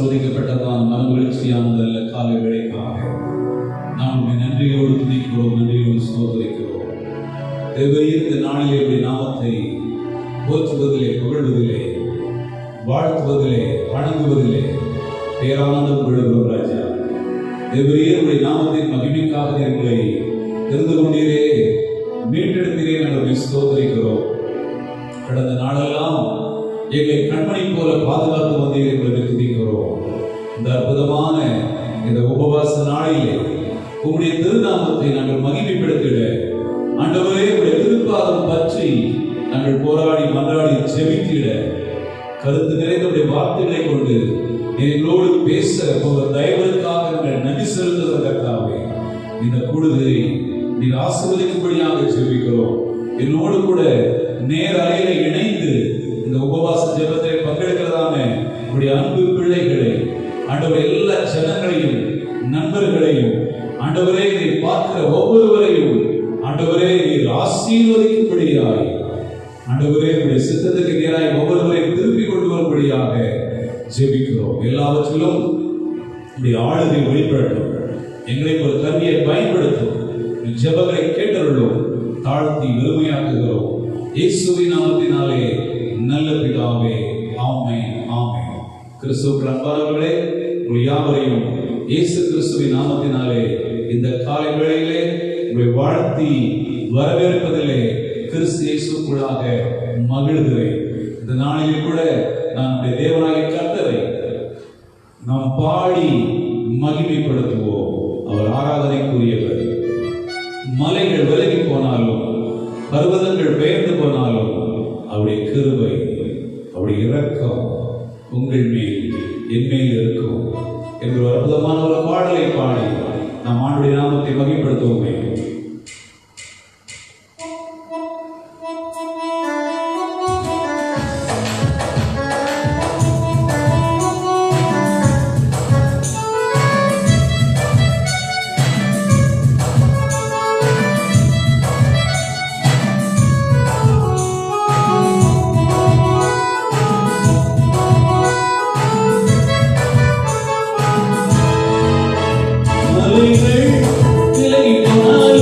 ஆசீர்வதிக்கப்பட்டதான மனமகிழ்ச்சியான நல்ல காலை வேளைக்காக நாம் நன்றியோடு துதிக்கிறோம், நன்றியோடு ஸ்தோத்திரிக்கிறோம். தேவரீர் இந்த நாளிலே உடைய நாமத்தை போற்றுவதிலே, புகழ்வதிலே, வாழ்த்துவதிலே, வணங்குவதிலே பேரானந்தம் கொள்கிறோம். ராஜா தேவரீர் உடைய நாமத்தின் மகிமைக்காக எங்களை தெரிந்து கொண்டீரே, மீட்டெடுத்தீரே, நாங்கள் ஸ்தோத்திரிக்கிறோம். கடந்த நாளெல்லாம் எங்களை கண்மணி போல பாதுகாத்து வந்தீர்கள் என்று துதிக்கிறோம். இந்த அற்புதமான இந்த உபவாச நாளிலே உங்களுடைய திருநாமத்தை நாங்கள் மகிமைப்படுத்திட ஆண்டவரே உடைய திருப்பாதம் பற்றி நாங்கள் போராடி மன்றாடி ஜெபித்திட கருத்து நிறைந்த வார்த்தைகளை கொண்டு எங்களோடு பேச உங்கள் தயவுக்காக நாங்கள் நன்றி செலுத்துவதற்காகவே இந்த கூடுதலை நீர் ஆசீர்வதிக்கும்படியாக ஜெபிக்கிறோம். என்னோடு கூட நேர அறையில இணைந்து இந்த உபவாச ஜெபத்தை பங்கெடுக்கிறதான உடைய அன்பு பிள்ளைகளை, ஆண்டவரே எல்லா ஜனங்களையும் நண்பர்களையும், ஆண்டவரே இதை பார்க்கிற ஒவ்வொருவரையும் ஆண்டவரே நீர் ஆசீர்வதிக்கும்படியாய், ஆண்டவரே உடைய சித்தத்துக்கு நேராய் ஒவ்வொருவரையும் திருப்பி கொண்டு வரும்படியாக ஜெபிக்கிறோம். எல்லாவற்றிலும் உடைய ஆளுகை வெளிப்படட்டும். எங்களை ஒரு கருவியை பயன்படுத்தும். ஜெபங்களை கேட்டருளும். தாழ்த்தி வெறுமையாக்குகிறோம் இயேசுவின் நாமத்தினாலே நல்ல பிதாவே, ஆமென், ஆமென். கிறிஸ்துவுக்குள் அன்பானவர்களே, உங்கள் யாவரையும் இயேசு கிறிஸ்துவின் நாமத்தினாலே இந்த காலை வேளையிலே உங்களை வாழ்த்தி வரவேற்பதிலே கிறிஸ்து இயேசுக்குள்ளாக மகிழ்கிறேன். இந்த நாளிலே கூட நான் தேவனாகிய கர்த்தரை நாம் பாடி மகிமைப்படுத்துவோம். அவர் ஆராதனைக்குரியவர். மலைகள் விலகி போனாலும், பர்வதங்கள் பெயர்ந்து போனாலும் அவருடைய கிருபை, அவருடைய இரக்கம் உங்கள் மேல் என் மேல் இருக்கும் என்ற ஒரு அற்புதமான ஒரு பாடலை பாடி நாம் ஆண்டுடைய நாமத்தை மகிமைப்படுத்துவோமே. விலகி போனாலும்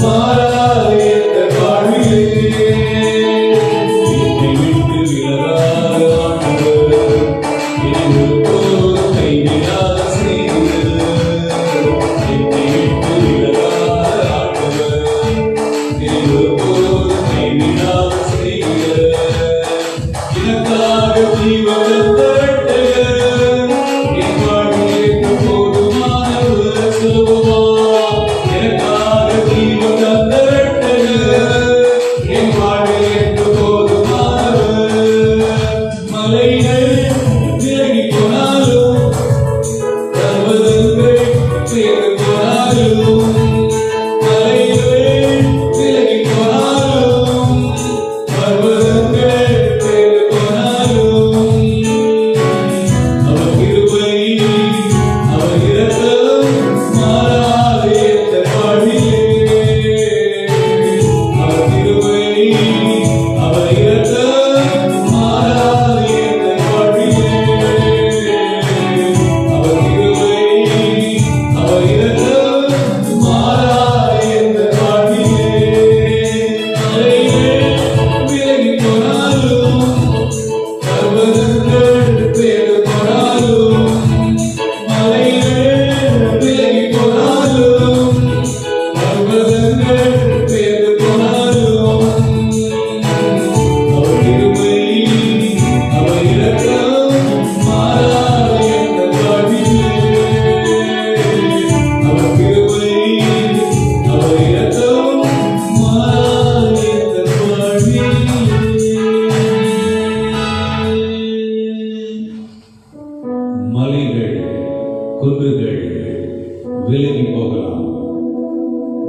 மாறாதே வாழ்விலே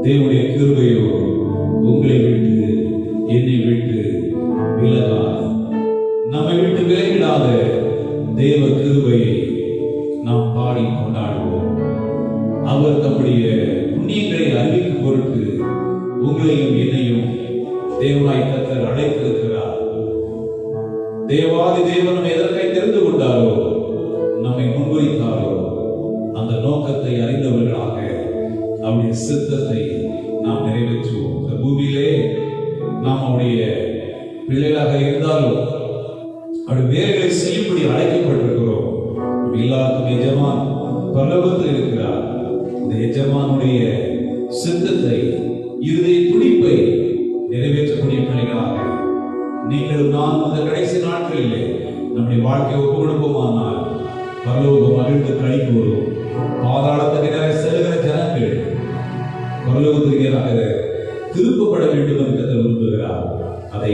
தேவனுடைய கிருபையோ உங்களை விட்டு என்னை விட்டு விலகாது. நம்மை விட்டு விலகிடாத தேவ கிருபையை நாம் பாடி கொண்டாடுவோம். அவர் தம்முடைய புண்ணியங்களை அறிவிக்கும் பொருட்டு உங்களையும் என்னையும் தேவனாய் கர்த்தர் அழைத்திருக்கிறார். தேவாதி தேவன் எதற்காய் தெரிந்து கொண்டாரோ, நம்மை முன்வைத்தாரோ, அந்த நோக்கத்தை அறிந்தவர்களாக அவருடைய சித்தத்தை நாம் நிறைவேற்றுவோம். இந்த பூமியிலே நாம் அவருடைய பிள்ளைகளாக இருந்தாலும் அவருடைய வேலைகளை செய்யும்படி அழைக்கப்பட்டிருக்கிறோம். எல்லாருக்கும் எஜமான் பரலோகத்தில் இருக்கிறார். இந்த எஜமானுடைய சித்தத்தை, இருதய துடிப்பை நிறைவேற்றக்கூடிய பிள்ளைகளாக நீங்களும் நான் அந்த கடைசி நாட்களிலே நம்முடைய வாழ்க்கையை ஒப்பு கொடுப்போமானால் பரலோகம் மகிழ்ந்து கை கூறும். பாதாளத்துக்கு செல்கிற ஜனங்கள் பரலோகத்துக்கு திருப்பப்பட வேண்டும் என்று விரும்புகிறார். அதை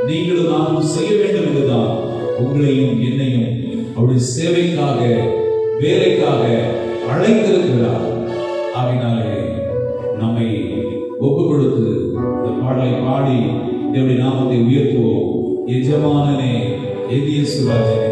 நீங்களும் நானும் செய்ய வேண்டும் என்றுதான் உங்களையும் என்னையும் அவருடைய சேவைக்காக, வேலைக்காக அழைத்திருக்கிறார். ஆகினாலே நம்மை ஒப்பு கொடுத்து இந்த பாடலை பாடி தேவனுடைய நாமத்தை உயர்த்துவோம். எஜமானனே, எதியேசுராஜனே.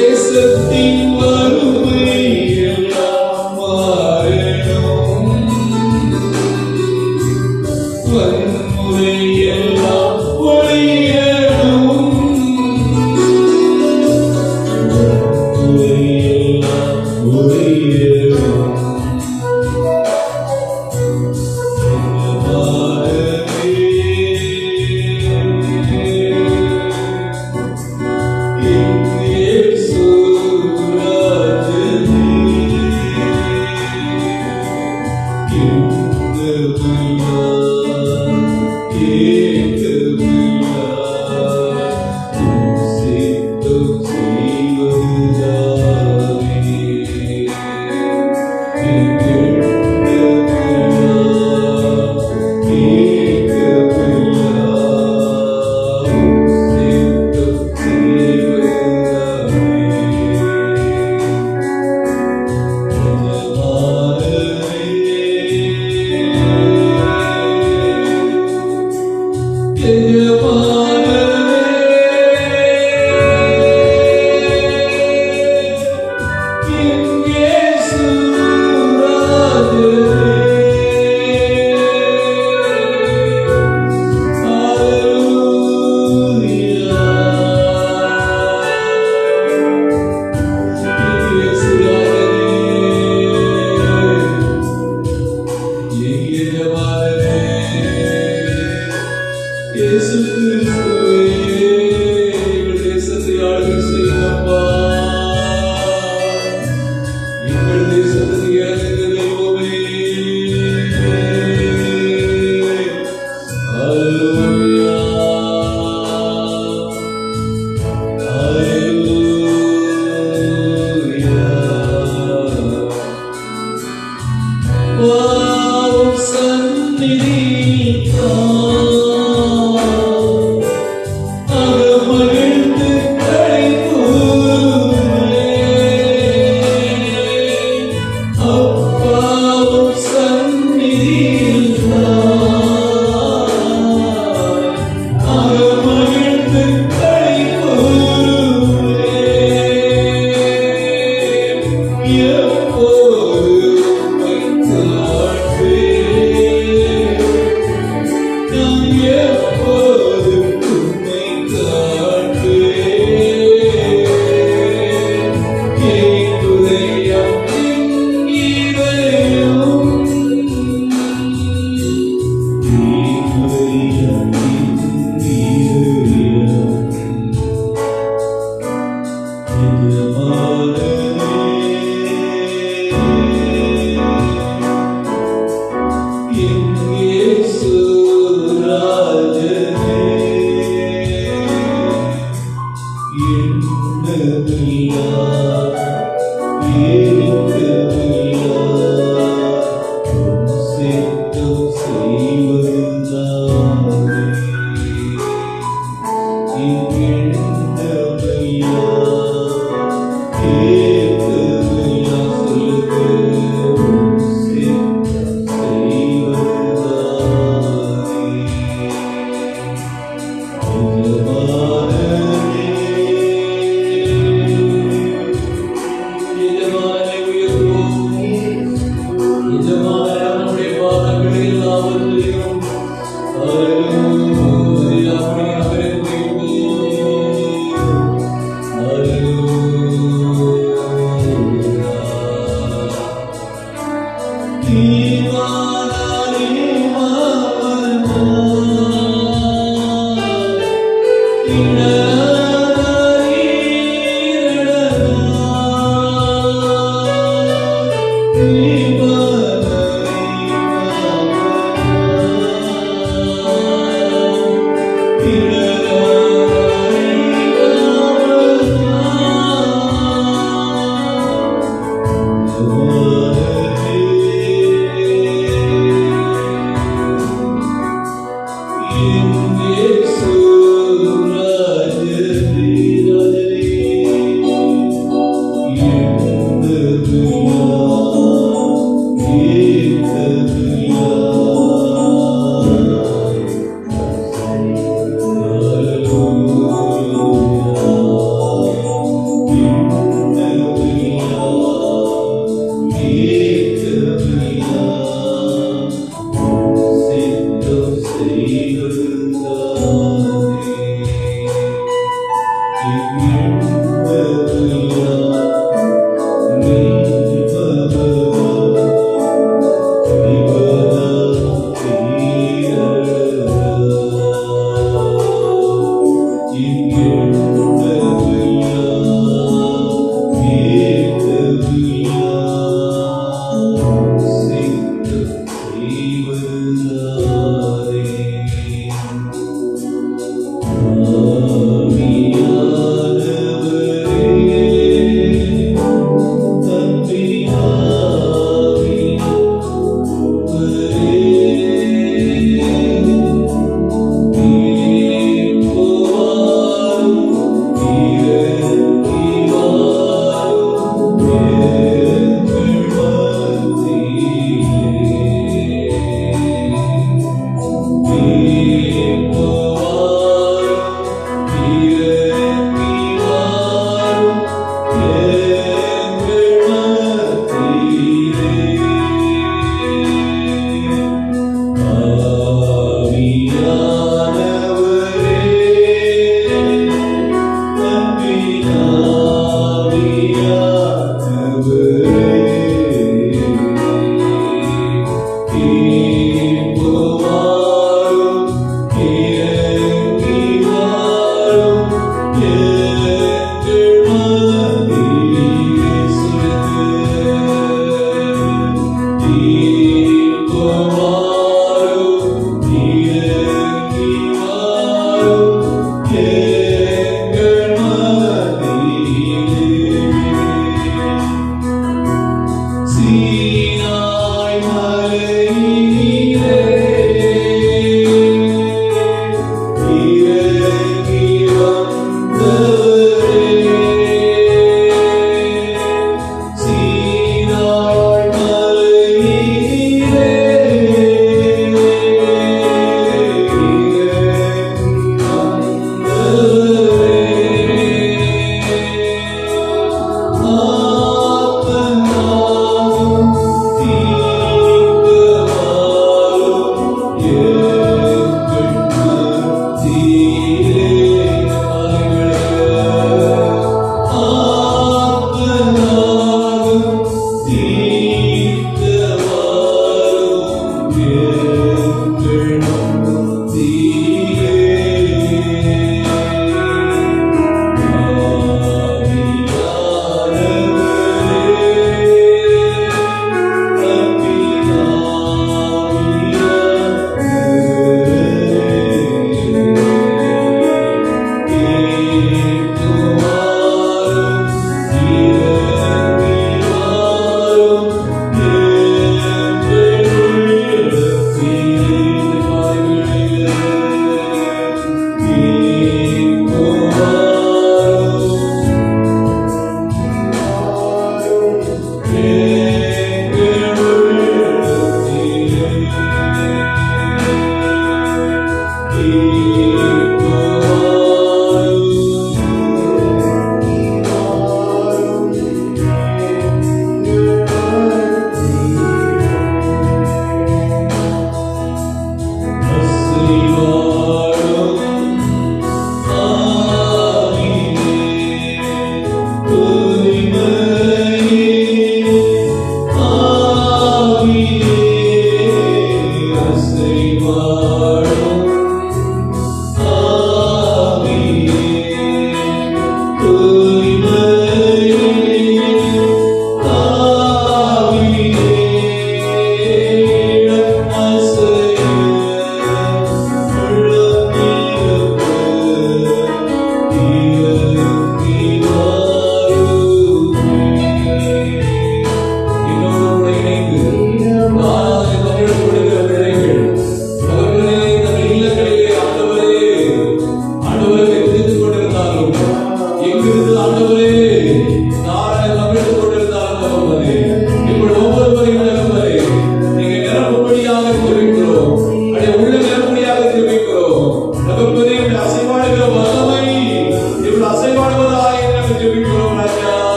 தேசத்தின் வறுமை எல்லாம் மாறணும், வன்முறை எல்லாம் ஒழியணும், வன்முறை எல்லாம் ஒழியணும்.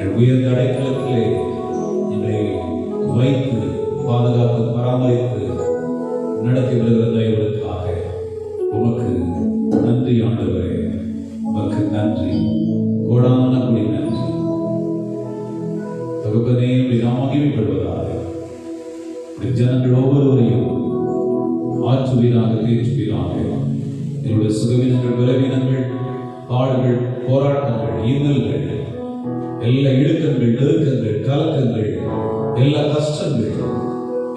எங்கள் உயர்ந்த அடைக்கலத்திலே எங்களை வைத்து பாதுகாத்து பராமரித்து நடத்தி வருகிற தயவுகளுக்காக உமக்கு நன்றி ஆண்டவரே. உமக்கு நன்றி, கோடான கொடி நன்றி. தகப்பனே, நாம் மகிமைப்படுவதாக ஜனங்கள் ஒவ்வொருவரையும் ஆற்றுவீராக, தேற்றுவீராக. என்னுடைய சுகவீனங்கள், பலவீனங்கள், பாடுகள், போராட்டங்கள், இன்னல்கள், எல்லா இழுக்கங்கள், நெருக்கங்கள், கலக்கங்கள், எல்லா கஷ்டங்கள்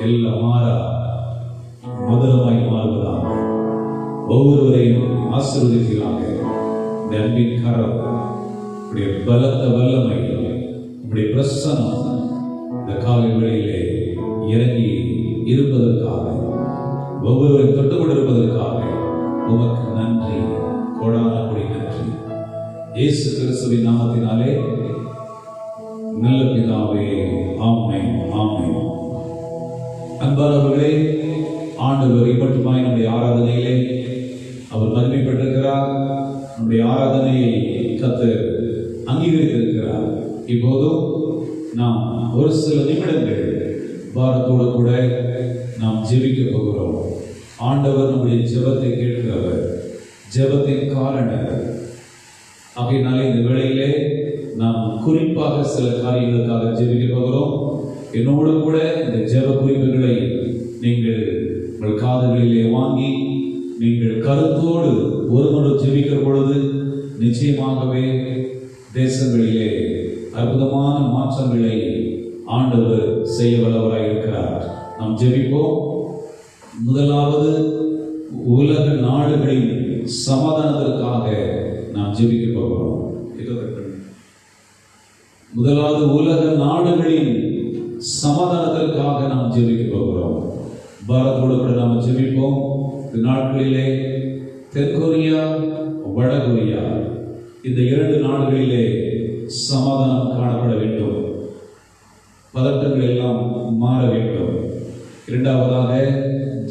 எல்லாம் மாறா மதுரமாய் மாறுவதாக ஒவ்வொருவரையும் ஆசீர்வதிக்கிறாங்க. இந்த அன்பின் கரம், உடைய பலத்த வல்லமை, உடைய பிரசன்னம் இந்த காலை வேளையிலே இறங்கி இருப்பதற்காக, ஒவ்வொருவரை தொட்டுக் கொண்டிருப்பதற்காக உமக்கு நன்றி, கோடான கொடி நன்றி. இயேசு கிறிஸ்துவின் நாமத்தினாலே நல்ல பிதாவே, ஆமென், ஆமென். அன்பானவர்களே, ஆண்டவர் மட்டுமாய் நம்முடைய ஆராதனையிலே அவர் மகிமை பெற்றிருக்கிறார். நம்முடைய ஆராதனையை கர்த்தர் அங்கீகரித்திருக்கிறார். இப்போதும் நாம் ஒரு சில நிமிடங்கள் பாரத்தோடு கூட நாம் ஜெபிக்க போகிறோம். ஆண்டவர் நம்முடைய ஜெபத்தை கேட்கிறவர், ஜெபத்தின் காரணர். ஆகையினாலே இந்த வேளையிலே நாம் குறிப்பாக சில காரியங்களுக்காக ஜெபிக்க போகிறோம். என்னோடு கூட இந்த ஜெப குறிப்புகளை நீங்கள் உங்கள் காதுகளிலே வாங்கி நீங்கள் கருத்தோடு ஒருவரோடு ஜெபிக்கிற பொழுது நிச்சயமாகவே தேசங்களிலே அற்புதமான மாற்றங்களை ஆண்டவர் செய்ய வல்லவராய் இருக்கிறார். நாம் ஜெபிப்போம். முதலாவது, உலக நாடுகளின் சமாதானத்திற்காக நாம் ஜெபிக்க போகிறோம். முதலாவது, உலக நாடுகளின் சமாதானத்திற்காக நாம் ஜெபிக்க போகிறோம். பாரத்தோடு கூட நாம் ஜெபிப்போம். இந்த நாட்களிலே தென்கொரியா, வடகொரியா இந்த இரண்டு நாடுகளிலே சமாதானம் காணப்பட வேண்டும். பதட்டங்கள் எல்லாம் மாற வேண்டும். இரண்டாவதாக,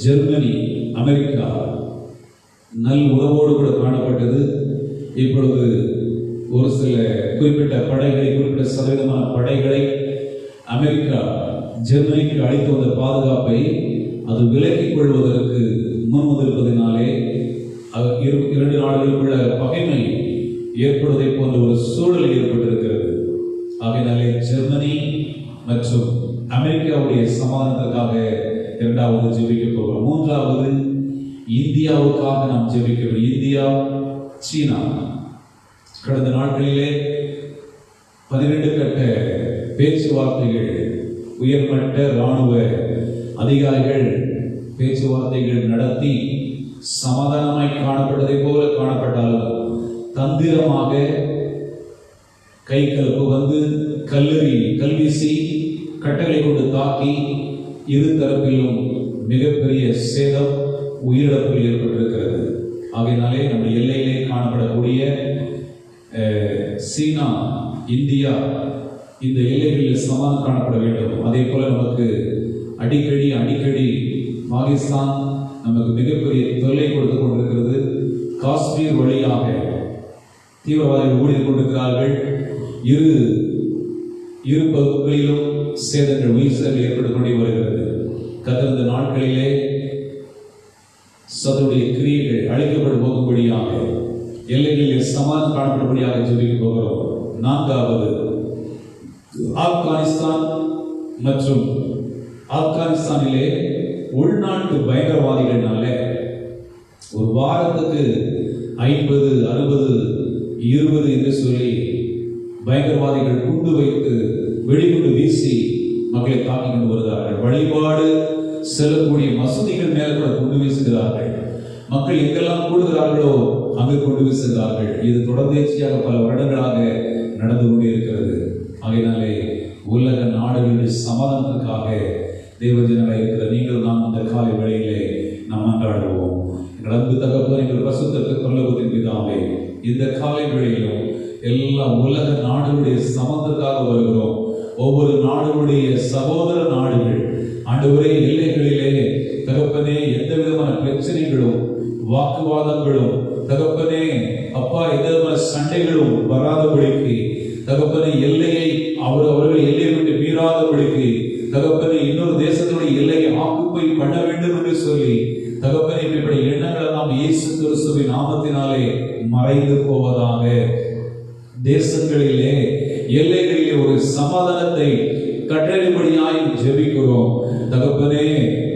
ஜெர்மனி, அமெரிக்கா நல் உறவோடு கூட காணப்பட்டது. இப்பொழுது ஒரு சில குறிப்பிட்ட படைகளை, குறிப்பிட்ட சதவீதமான படைகளை அமெரிக்கா ஜெர்மனிக்கு அளித்து வந்த பாதுகாப்பை அது விலக்கிக் கொள்வதற்கு முன்வந்திருப்பதினாலே இரண்டு நாடுகளுக்குள்ள பகைமை ஏற்படுவதை போன்ற ஒரு சூழல் ஏற்பட்டிருக்கிறது. ஆகையினாலே ஜெர்மனி மற்றும் அமெரிக்காவுடைய சமாதானத்திற்காக இரண்டாவது ஜெபிக்க போகிறோம். மூன்றாவது, இந்தியாவுக்காக நாம் ஜெபிக்கிறோம். இந்தியா, சீனா கடந்த நாட்களிலே 12 கட்ட பேச்சுவார்த்தைகள், உயர்மட்ட இராணுவ அதிகாரிகள் பேச்சுவார்த்தைகள் நடத்தி சமாதானமாய் காணப்பட்டதை போல காணப்பட்டாலும் தந்திரமாக கைகள் புகந்து கல்வீசி கட்டளை கொண்டு தாக்கி இரு தரப்பிலும் மிகப்பெரிய சேதம், உயிரிழப்புகள் ஏற்பட்டிருக்கிறது. ஆகையினாலே நம்முடைய எல்லையிலே காணப்படக்கூடிய சீனா, இந்தியா இந்த எல்லைகளில் சமாதானம் காணப்பட வேண்டும். அதே போல நமக்கு அடிக்கடி பாகிஸ்தான் நமக்கு மிகப்பெரிய தொல்லை கொடுத்து கொண்டிருக்கிறது. காஷ்மீர் வழியாக தீவிரவாதிகள் ஊழியர் கொண்டிருக்கிறார்கள். இரு பகுதிகளிலும் சேதங்கள், உயிர் சேதங்கள் ஏற்பட்டுக் கொண்டே வருகிறது. கடந்த நாட்களிலே சதுடைய கிரியைகள் அழிக்கப்பட்டு போகும்படியாக, எல்லைகளில் சமாதானம் காணப்படும்படியாக ஜெபிக்க போகிறோம். நான்காவது, ஆப்கானிஸ்தான் மற்றும் ஆப்கானிஸ்தானிலே உள்நாட்டு பயங்கரவாதிகளினால ஒரு வாரத்துக்கு 50, 60, 20 என்று சொல்லி பயங்கரவாதிகள் குண்டு வைத்து வெடிகுண்டு வீசி மக்களை தாக்கி கொண்டு வருகிறார்கள். வழிபாடு செல்லக்கூடிய மசூதிகள் மேல கூட கொண்டு வீசுகிறார்கள். மக்கள் எங்கெல்லாம் கூடுகிறார்களோ அங்கு கொண்டு வீசுகிறார்கள். இது தொடர்ந்தேர்ச்சியாக பல வருடங்களாக நடந்து கொண்டே இருக்கிறது. ஆகையினாலே உலக நாடுகளுடைய சமாதானத்துக்காக தேவஜனங்களாக இருக்கிற நீங்கள் நாம் அந்த காலை வேளையிலே நாம் அன்றாடுவோம். எங்கள் அன்பு தகப்பன், எங்கள் பரிசுத்த பரலோகத்தின் பிதாவே, இந்த காலை வேளையிலும் எல்லா உலக நாடுகளுடைய சமாதானத்துக்காக வருகிறோம். ஒவ்வொரு நாடுகளுடைய சகோதர நாடுகள் ஆண்டவரே எல்லைகளிலே தகப்பனே எந்த விதமான பிரச்சனைகளும் வாக்குவாதங்களும் தகப்பனே அப்பா எந்த விதமான சண்டைகளும் வராதபடிக்கு தகப்பனே எல்லையை அவர்கள் எல்லையை விட்டு மீறாதபடிக்கு தகப்பனை இன்னொரு தேசத்துடைய எல்லையை ஆக்குப்பை பண்ண வேண்டும் என்று சொல்லி தகப்பனை இப்படி எண்ணங்கள் எல்லாம் இயேசு கிறிஸ்துவின் நாமத்தினாலே மறைந்து போவதாக. தேசங்களிலே எல்லைகளிலே ஒரு சமாதானத்தை கட்டளைப்படியாய் ஜெபிக்கிறோம் தகப்பனே.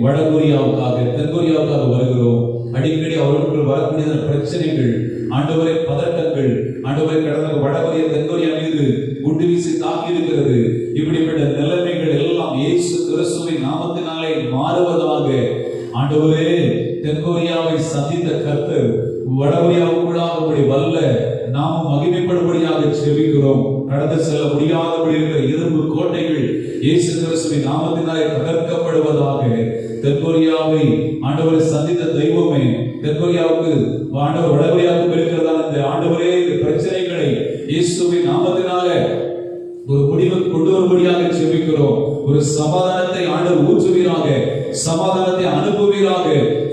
வடகொரியாவுக்காக தென்கொரியாவுக்காக வருகிறோம். அடிக்கடி அவர்களுக்கு வரக்கூடிய பிரச்சனைகள் ஆண்டவரை, பதட்டங்கள் ஆண்டவரை, கடந்த வடகொரியா தென்கொரியா மீது குண்டு வீசி தாக்கி இருக்கிறது. இப்படிப்பட்ட நிலைமைகள் எல்லாம் இயேசு கிறிஸ்துவின் நாமத்தினாலே மாறுவதாக. ஆண்டவரே, தென்கொரியாவை சந்தித்த கர்த்தர் வடகொரியாவுக்குள்ளாக வல்ல நாமும் மகிமைப்படும்படியாக செபிக்கிறோம். கடந்து செல்ல முடியாதபடி இருக்கிற இரும்பு கோட்டைகள் இயேசு கிறிஸ்துவின் நாமத்தினாலே தகர்க்கப்படுவதாக. தென்கொரியாவை ஆண்டவரை சந்தித்த தெய்வமே, தென்கொரியாவுக்கு ஆண்டவர் வடகொரியாவுக்கு இருக்கிறதான இந்த ஆண்டவரே பிரச்சனைகளை இயேசுவின் நாமத்தினாலே ஒரு முடிவுக்கு கொண்டு வரும்படியாக செபிக்கிறோம். ஒரு சமாதானத்தை ஆண்டவர் ஊற்றுவீராக, சமாதானத்தை அனுப்புவீராக.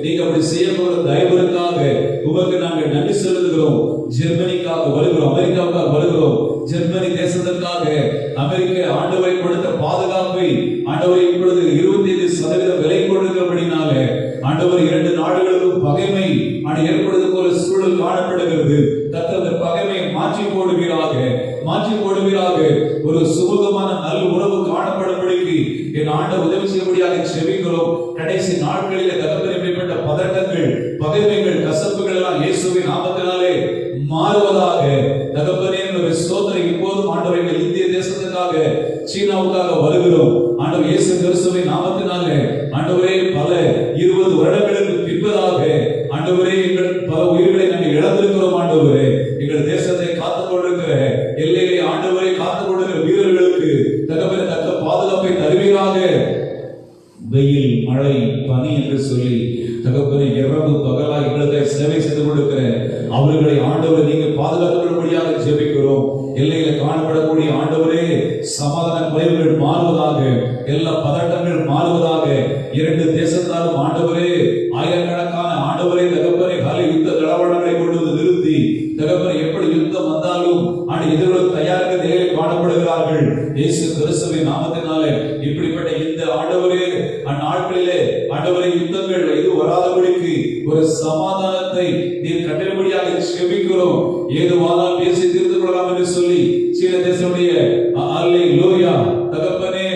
நீங்க அப்படி செய்ய போற தயவுக்காக உமக்கு நாங்கள் நன்றி செலுத்துகிறோம். ஜெர்மனிக்காக வருகிறோம், அமெரிக்காவுக்காக வருகிறோம். ஜெர்மனி தேசத்திற்காக அமெரிக்க ஆண்டவரை கொடுத்த பாதுகாப்பை ஆண்டவரை இப்பொழுது 25% விலை கொடுக்கிறபடினாலே ஆண்டவர் இரண்டு நாடுகளுக்கும் பகைமை ஏற்படுவது போல சூழல் காணப்படுகிறது. தத்தந்த பகைமையை மாற்றி போடுவீராக, மாற்றி போடுவீராக. ஒரு சுமூகமான நல்ல உறவு காணப்படும்படிக்கு என் ஆண்டவர் உதவி செய்யும்படியாக செபிக்கிறோம். கடைசி நாட்களிலே தகப்பனை மேற்பட்ட பதட்டங்கள், பகைமைகள், கசப்புகள் எல்லாம் இயேசுவின் நாமத்தினாலே மாறுவதாக. தகப்பனே, ஸ்தோத்திரம். இப்போதும் ஆண்டவரை இந்திய தேசத்துக்காக, சீனாவுக்காக வருகிறோம். ஆண்டவர் இயேசு கிறிஸ்துவின் நாமத்தினாலே ஆண்டவரே, பல 20 வருடங்களுக்கு பின்பதாக ஆண்டவரே எங்கள் பல உயிர்களை நாங்கள் இழந்திருக்கிறோம். ஆண்டவரே, எங்கள் தேசத்தை காத்துக் கொண்டிருக்கிற எல்லையை ஆண்டவரை காத்துக் கொண்டிருக்கிற வீரர்களுக்கு தகப்பனை தக்க பாதுகாப்பை தருவீராக. வெயில், மழை, பனி என்று சொல்லி தகப்பனை இரவு பகலா எங்களுக்கு சேவை செய்து கொண்டிருக்கிற அவர்களை ஆண்டவரை நீங்க பாதுகாக்கப்படும்படியாக ஜெபிக்கிறோம். எல்லையில காணப்படக்கூடிய ஆண்டவரே, சமாதான குறைவுகள் மாறுவதாக, எல்லா பதட்டங்கள் மாறுவதாக. இரண்டு தேசத்தாலும் ஆண்டவரே, ஆயிரக்கணக்கான ஆண்டவரே தகப்பனை காலை யுத்த நடவடிக்கைகளை கொண்டு வந்து நிறுத்தி தகப்பனை எப்படி யுத்தம் வந்தாலும் எதிர்கொள்ள தயாரிக்க நிலையில் காணப்படுகிறார்கள். இயேசு கிறிஸ்துவின் நாமத்தினாலே இப்படிப்பட்ட இந்த ஆண்டவரே அந்நாட்களிலே ஆண்டவரை யுத்தங்கள் இது வராதபடிக்கு ஒரு சமாதானத்தை நீர் கட்டளைப்படியாக செபிக்கிறோம். ஏதுவானால் பேசி தீர்த்து கொள்ளலாம் என்று சொல்லி சீன தேசமுடைய அல்லேலூயா தகப்பனே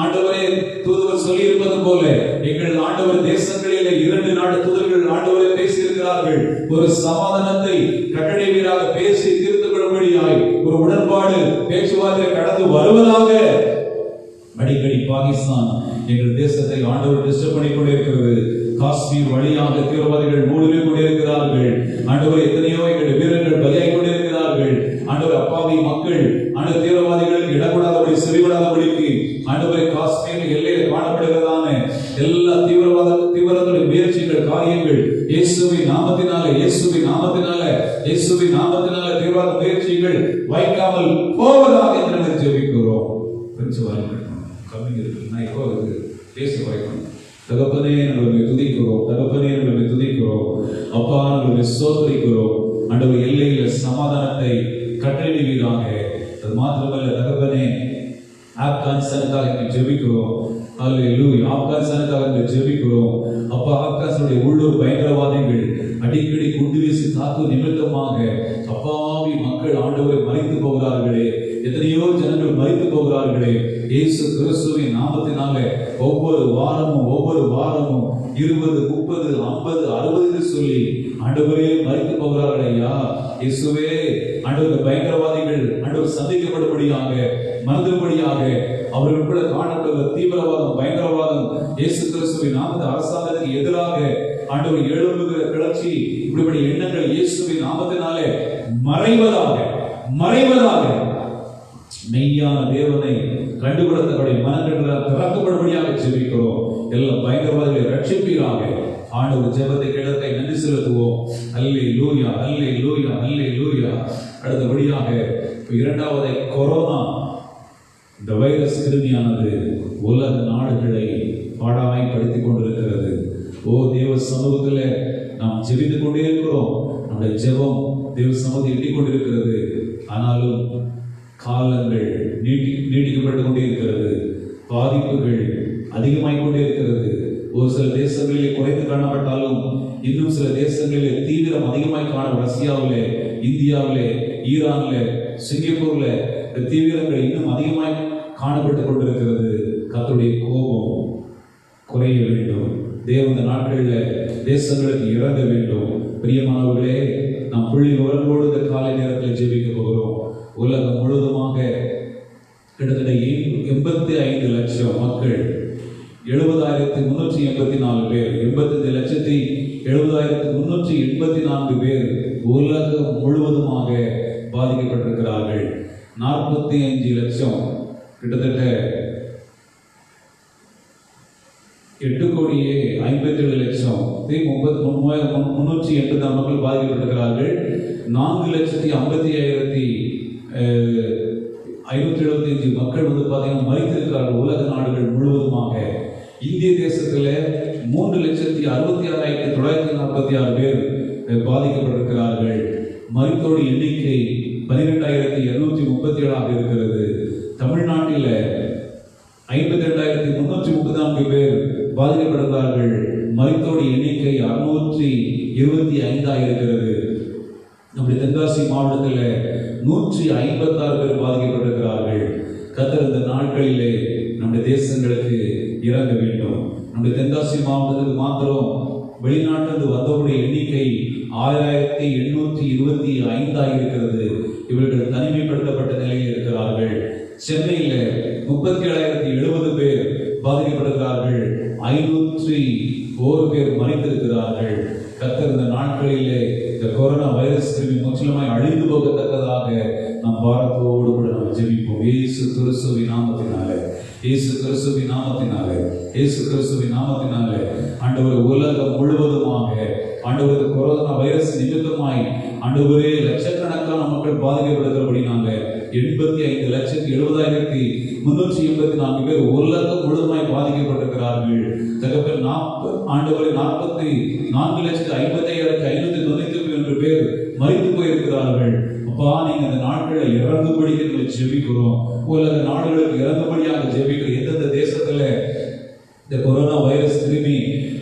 ஆண்டவரே தூதுவர் சொல்லி இருப்பது போல எங்கள் ஆண்டவர் தேசங்களிலே 2 நாடு தூதர்கள் ஆண்டவரை பேசி இருக்கிறார்கள். ஒரு சமாதானத்தை கட்டளைவீராக பேசி தீர்த்து கொள்ளும்படியாய் ஒரு உடன்பாடு பேச்சுவார்த்தை கடந்து வருவதாக. அடிக்கடி பாகிஸ்தான் எங்கள் தேசத்தை ஆண்டவர் டிஸ்டர்ப் பண்ணி கொண்டிருக்கிறது. காஷ்மீர் வழியாக தீவிரவாதிகள் மூழ்கி கொண்டிருக்கிறார்கள். ஆண்டவர் எத்தனையோ எங்கள் வீரர்கள் பலியாகி கொண்டிருக்கிறார்கள். ஆண்டவர் அப்பாவி மக்கள் ஆண்டவர் தீவிரவாதிகளுக்கு இடப்படாதபடி செறிவிடாதபடிக்கு ஆண்டவரை காஷ்மீர் எல்லையில் காணப்படுகிறதான எல்லா தீவிரவாதத்துடைய முயற்சிகள், காரியங்கள் இயேசுவின் நாமத்தினாலே, இயேசுவின் நாமத்தினாலே, இயேசுவின் நாமத்தினாலே தீவிரவாத முயற்சிகள் வைக்காமல் போவதாக என்று நாங்கள் ஜெபிக்கிறோம். தகப்பனே, நாங்கள் துதிக்கிறோம். தகப்பனே, நாங்கள் துதிக்கிறோம். அப்பா, நாங்கள் சோதரிக்கிறோம். ஆண்டவர் எல்லையில சமாதானத்தை கட்டளையிடுவீராக. அது மாத்திரமல்ல தகப்பனே, ஆப்கானிஸ்தானுக்காக ஜெபிக்கிறோம். அல்லேலூயா. ஆப்கானிஸ்தானுக்காக ஜெபிக்கிறோம். அப்பா, ஆப்கானிஸ்தானுடைய உள்ளூர் பயங்கரவாதிகள் அடிக்கடி குண்டு வீசி தாக்கு நிமித்தமாக அப்பாவி மக்கள் ஆண்டவரை மறித்து போகிறார்களே, எத்தனையோ ஜனங்கள் மறித்து போகிறார்களே. இயேசு கிறிஸ்துவின் நாமத்தினாலே ஒவ்வொரு வாரமும் 20, 30, 50, 60 சொல்லி ஆண்டவரே மறித்து போகிறார்கள் ஐயா. இயேசுவே, ஆண்டவர் பயங்கரவாதிகள் ஆண்டவர் சந்திக்கப்படும்படியாக, மறந்துபடியாக அவர்களுக்குள்ள காணப்படுகிற தீவிரவாதம், பயங்கரவாதம் இயேசு கிறிஸ்துவின் நாமத்தை அரசாங்கத்துக்கு எதிராக ஆண்டவர் எழும்புகிற கிளர்ச்சி, இப்படிப்பட்ட எண்ணங்கள் இயேசுவின் நாமத்தினாலே மறைவதாக, மறைவதாக. மெய்யான தேவனை கண்டுகொள்ளத்தக்கூடிய மனங்கள் திறக்கப்படும்படியாக ஜெபிக்கிறோம். எல்லா பயங்கரவாதிகளை ரட்சிப்பீராக. ஆண்டவர் ஜெபத்தை கேட்டதை நன்றி செலுத்துவோம். அல்லேலூயா, அல்லேலூயா, அல்லேலூயா. அடுத்தபடியாக இரண்டாவது கொரோனா, இந்த வைரஸ் கிருமியானது உலக நாடுகளை பாடாமைப்படுத்திக் கொண்டிருக்கிறது. ஓ தேவ சமூகத்தில் நாம் ஜெபித்துக் கொண்டே இருக்கிறோம். நம்முடைய ஜெபம் தேவ சமூகத்தை எட்டிக் கொண்டிருக்கிறது. ஆனாலும் காலங்கள் நீடிக்கப்பட்டு கொண்டே இருக்கிறது. பாதிப்புகள் அதிகமாகிக் கொண்டே இருக்கிறது. ஒரு சில தேசங்களிலே குறைந்து காணப்பட்டாலும் இன்னும் சில தேசங்களிலே தீவிரம் அதிகமாய் காணும். ரஷ்யாவிலே, இந்தியாவிலே, ஈரான்ல, சிங்கப்பூர்ல இந்த தீவிரங்கள் இன்னும் அதிகமாய் காணப்பட்டு கொண்டிருக்கிறது. கர்த்தருடைய கோபம் குறைய வேண்டும். தேவன் இந்த நாட்களில் தேசங்களுக்கு இறங்க வேண்டும். பிரியமானவர்களே, நாம் புள்ளி விவரங்களோடு இந்த காலை நேரத்தில் ஜெபிக்க போகிறோம். உலகம் முழுவதுமாக கிட்டத்தட்ட 85 லட்சம் மக்கள், 70,384 பேர், 85,70,384 பேர் உலகம் முழுவதுமாக பாதிக்கப்பட்டிருக்கிறார்கள். 45 லட்சம், கிட்டத்தட்ட 8,57,380 மக்கள் பாதிக்கப்பட்டிருக்கிறார்கள். 4,55,575 மக்கள் பார்த்தீங்கன்னா மரித்திருக்கிறார்கள் உலக நாடுகள் முழுவதுமாக. இந்திய தேசத்தில் 3,66,946 பேர் பாதிக்கப்பட்டிருக்கிறார்கள். மரித்தோர் எண்ணிக்கை 12,237 இருக்கிறது. தமிழ்நாட்டில் 52,334 பேர் பாதிக்கப்பட்டிருக்கிறார்கள். மரித்தோர் எண்ணிக்கை 625 இருக்கிறது. நம்முடைய தென்காசி மாவட்டத்தில் 156 பேர் பாதிக்கப்பட்டிருக்கிறார்கள். கர்த்தர் இந்த நாட்களிலே நம்முடைய தேசங்களுக்கு இறங்க வேண்டும். நம்முடைய தென்காசி மாவட்டத்துக்கு மாத்திரம் வெளிநாட்டிலிருந்து வந்தவருடைய எண்ணிக்கை 6,825 இருக்கிறது. இவர்கள் தனிமைப்படுத்தப்பட்ட நிலையில் இருக்கிறார்கள். சென்னையில் 37,070 பேர் பாதிக்கப்பட்டிருக்கிறார்கள். 501 பேர் மரித்திருக்கிறார்கள். கர்த்தர் இந்த நாட்களிலே இந்த கொரோனா வைரஸ் கிருமி முற்றிலுமாய் அழிந்து போகத்தக்கதாக நாம் பாரத்தோடு கூட நாம் ஜெபிப்போம். இயேசு கிறிஸ்துவின் நாமத்தினாலே, இயேசு கிறிஸ்துவின் நாமத்தினாலே, இயேசு கிறிஸ்துவின் நாமத்தினாலே ஆண்டவர் உலகம் முழுவதுமாக ஆண்டவருக்கு கொரோனா வைரஸ் நிமித்தமாய் ஆண்டவரே லட்சக்கணக்கான மக்கள் பாதிக்கப்படுகிறபடினால 85,70,384 பேர் உலகம் முழுவதுமாய் பாதிக்கப்பட்டிருக்கிறார்கள். தகப்பன் ஆண்டவரை 44,55,593 பேர் மரித்து போயிருக்கிறார்கள். அப்பா, நீங்க இந்த நாட்களை இறங்கும்படி ஜெபிக்கிறோம். உலக நாடுகளுக்கு இறங்கும்படியாக ஜெபிக்கிறோம். எந்தெந்த தேசத்துல இந்த கொரோனா வைரஸ் கிருமி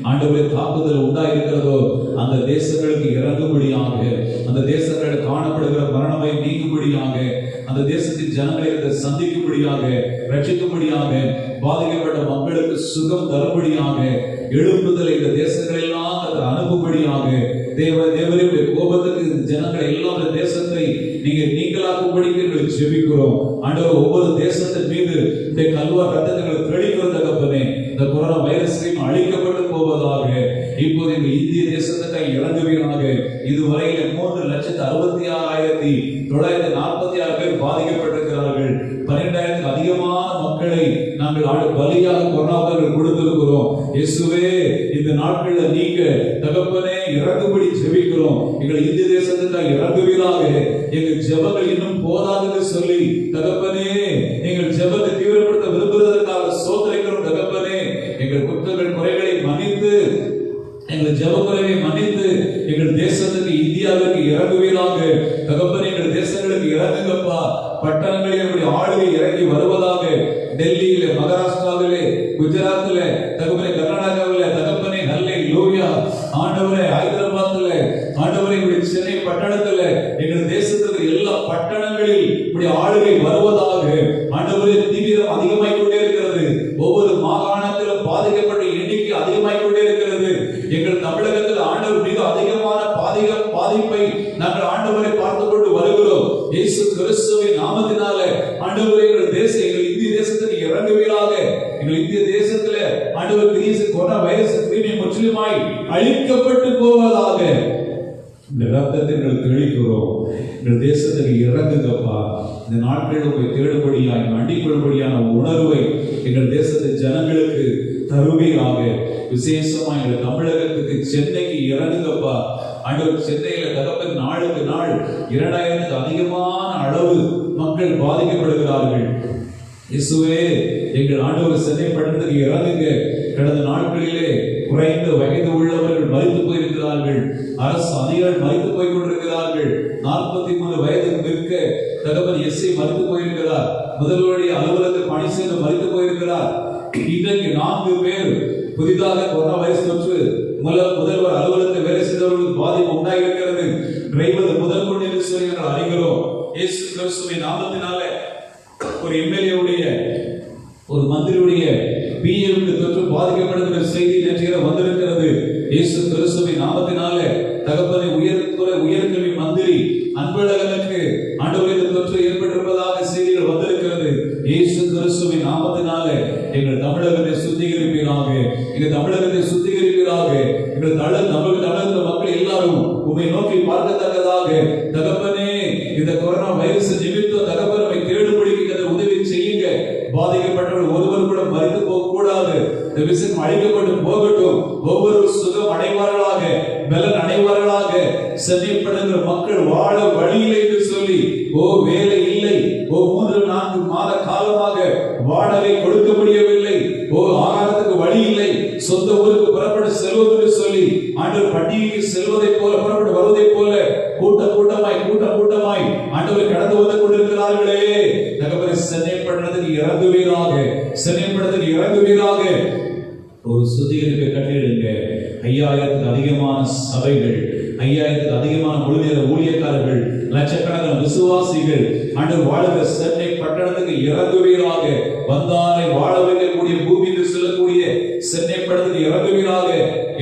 ஆண்டவரே தாக்குதல் உண்டாயிருக்கிறதோ அந்த தேசங்களுக்கு இறங்கும்படியாக, அந்த தேசங்களில் காணப்படுகிற மரணமை நீங்கும்படியாக, அந்த தேசத்தின் ஜனங்களை சந்திக்கும்படியாக, ரட்சிக்கும்படியாக, பாதிக்கப்பட்ட மக்களுக்கு சுகம் தரும்படியாக, எழுப்புதலை இந்த தேசங்கள் எல்லாம் அனுப்பும்படியாக, தேவனுடைய கோபத்துக்கு ஜனங்களை எல்லாம் இந்த தேசத்தை நீங்களாக்கும்படிக்கு ஜெபிக்கிறோம். ஆண்டவர் ஒவ்வொரு தேசத்தின் மீது இந்த கல்வார் ரத்தங்களை தெளிக்கிற தகப்பனே, இந்த கொரோனா வைரஸ் அழிக்கப்பட்டு போவதாக. இப்போது எங்கள் இந்திய தேசத்தை இறங்குவீராக. இதுவரையில 3,66,946 பேர் பாதிக்கப்பட்டிருக்கிறார்கள். 12,000 அதிகமான மக்களை நாங்கள் பலியாக கொரோனாவுக்கு கொடுத்திருக்கிறோம். இயேசுவே, இந்த நாட்களில் நீங்க தகப்பனே இறங்கும்படி ஜெபிக்கிறோம். எங்கள் இந்திய தேசத்துக்காக இறங்குவீராக. எங்கள் ஜெபங்கள் இன்னும் போதாதுன்னு சொல்லி தகப்பனே எங்கள் ஜெபத்தை தீவிரப்படுத்த விரும்புவதற்காக சோதனைக்கிறோம். தகப்பனே, எங்கள் குற்றங்கள் குறைகளை மன்னித்து, எங்கள் ஜெப குறைவை மன்னித்து எங்கள் தேசத்துக்கு இந்தியாவிற்கு இறங்குவீராக. தகப்பனே, எங்கள் தேசங்களுக்கு இறங்குங்கப்பா. பட்டணங்களில் எங்களுடைய ஆளுகை இறங்கி வருவதாக. டெல்லியில, மகாராஷ்டிராவிலே, குஜராத்ல, தகப்பனே கர்நாடகாவில, தகப்பனே ஹல்லேலூயா. ஆண்டவரே ஹைதராபாத்ல, ஆண்டவரே எங்களுடைய சென்னை பட்டணத்துல, எங்கள் தேசத்துக்கு எல்லா பட்டணங்களில் இப்படி ஆளுகை வருவதாக. ஆண்டவரே, தீவிரம் அதிகமாய் கொண்டே இருக்கிறது. ஒவ்வொரு மாகாணத்திலும் பாதிக்கப்பட்ட எண்ணிக்கை அதிகமாய் கொண்டே இருக்கிறது. எங்கள் தமிழகத்தில் ஆண்டவர் மிக அதிகமான பாதிப்பை நாங்கள் ஆண்டவரை பார்த்து கொண்டு வருகிறோம். இயேசு கிறிஸ்துவின் நாமத்தினாலே ஆண்டவரே எங்கள் இந்திய தேசத்துக்கு இறங்குவீராக. எங்கள் இந்திய தேசத்துல ஆண்டவர் கொரோனா வைரஸ் கிருமி முற்றிலுமாய் அழிக்கப்பட்டு போவதாக. இந்த ரத்தத்தை எங்கள் தெளிக்கிறோம். எங்கள் தேசத்துக்கு இறங்குங்கப்பா. இந்த நாட்களில் போய் தேடும்படியாக, அண்டிக்கொள்ளும்படியான உணர்வை எங்கள் தேசத்து ஜனங்களுக்கு தருவீராக. விசேஷமா எங்கள் தமிழகத்துக்கு சென்னைக்கு இறங்குங்கப்பா. ஆண்டவர், சென்னையில தகப்பன் நாளுக்கு நாள் 2,000 அதிகமான அளவு மக்கள் பாதிக்கப்படுகிறார்கள். இயேசுவே, எங்கள் ஆண்டவர் சென்னை பட்டணத்துக்கு இறங்குங்க. கடந்த நாட்களிலே குறைந்த வயது உள்ளவர்கள் மரித்து போயிருக்கிறார்கள். அரசு அதிகாரிகள் மரித்து போய் கொண்டிருக்கிறார்கள். இருக்கிறார்கள். 43 வயதுக்கு மிக்க தகவல் எஸ்ஐ மறித்து போயிருக்கிறார். முதல்வருடைய அலுவலகத்தில் பணி செய்து மறித்து போயிருக்கிறார். இன்றைக்கு 4 பேர் புதிதாக கொரோனா வைரஸ் தொற்று முதல்வர் அலுவலகத்தில் வேலை செய்தவர்களுக்கு பாதிப்பு உண்டாயிருக்கிறது. டிரைவர் முதல் கொண்டு என்று சொல்லி நாங்கள் அறிகிறோம். இயேசு கிறிஸ்துவின் நாமத்தினால ஒரு எம்எல்ஏ உடைய ஒரு மந்திரியுடைய பிஏவுக்கு தொற்று பாதிக்கப்படுகிற செய்தி நேற்று வந்திருக்கிறது. இயேசு கிறிஸ்துவின் நாமத்தினால தகப்பனை உயர்கல்வி மந்திரி அன்பழகனுக்கு ஆண்டவரே தொற்று ஏற்பட்டிருப்பதாக செய்திகள் வந்திருக்கிறது. இயேசு கிறிஸ்துவின் நாமத்தினால எங்கள் தமிழகத்தை சுத்திகரிப்பீராக, எங்கள் தமிழகத்தை சுத்திகரிப்பீராக. எங்கள் தமிழக மக்கள் எல்லாரும் உம்மை நோக்கி பார்க்கத்தக்கதாக தகப்பனே இந்த கொரோனா வைரஸ் நிமித்த தகப்பனை தேடுபடிக்கு உதவி செய்யுங்க. பாதிக்கப்பட்டவர்கள் ஒருவர் கூட மறித்து போக கூடாது. இந்த விஷயம் அழிக்கப்பட்டு போகட்டும். ஒவ்வொரு சுகம் அடைவார்களாக, பலன் அடைவார்களாக. சென்னைப்படுகிற மக்கள் வாழ வழியில்லை என்று சொல்லி வேலை இல்லை, 3-4 மாத காலமாக வாடகை கொடுக்க முடியவில்லை, ஆகாரத்துக்கு வழி இல்லை, சொந்த ஊருக்கு புறப்பட செல்வோம் என்று சொல்லி ஆண்டவர் பண்டிகைக்கு செல்வதை போல புறப்பட்டு வருவதை போல கூட்டமாய் ஆண்டவர் கடந்து வந்து கொண்டிருக்கிறார்களே. தகவலை சென்னைப்படுறதுக்கு இறங்குவீராக. ஒரு சுத்திகரிப்பை கட்டிடுங்க. 5000க்கு அதிகமான சபைகள், 5000க்கு அதிகமான முழுநேர ஊழியக்காரர்கள், லட்சக்கணக்கான விசுவாசிகள் ஆண்டவர் வாழ்கிற சென்னை பட்டணத்துக்கு இறங்குவீராக. வந்தாரை வாழ வைக்கக்கூடிய பூமி என்று சொல்லக்கூடிய சென்னை பட்டணத்துக்கு இறங்குவீராக.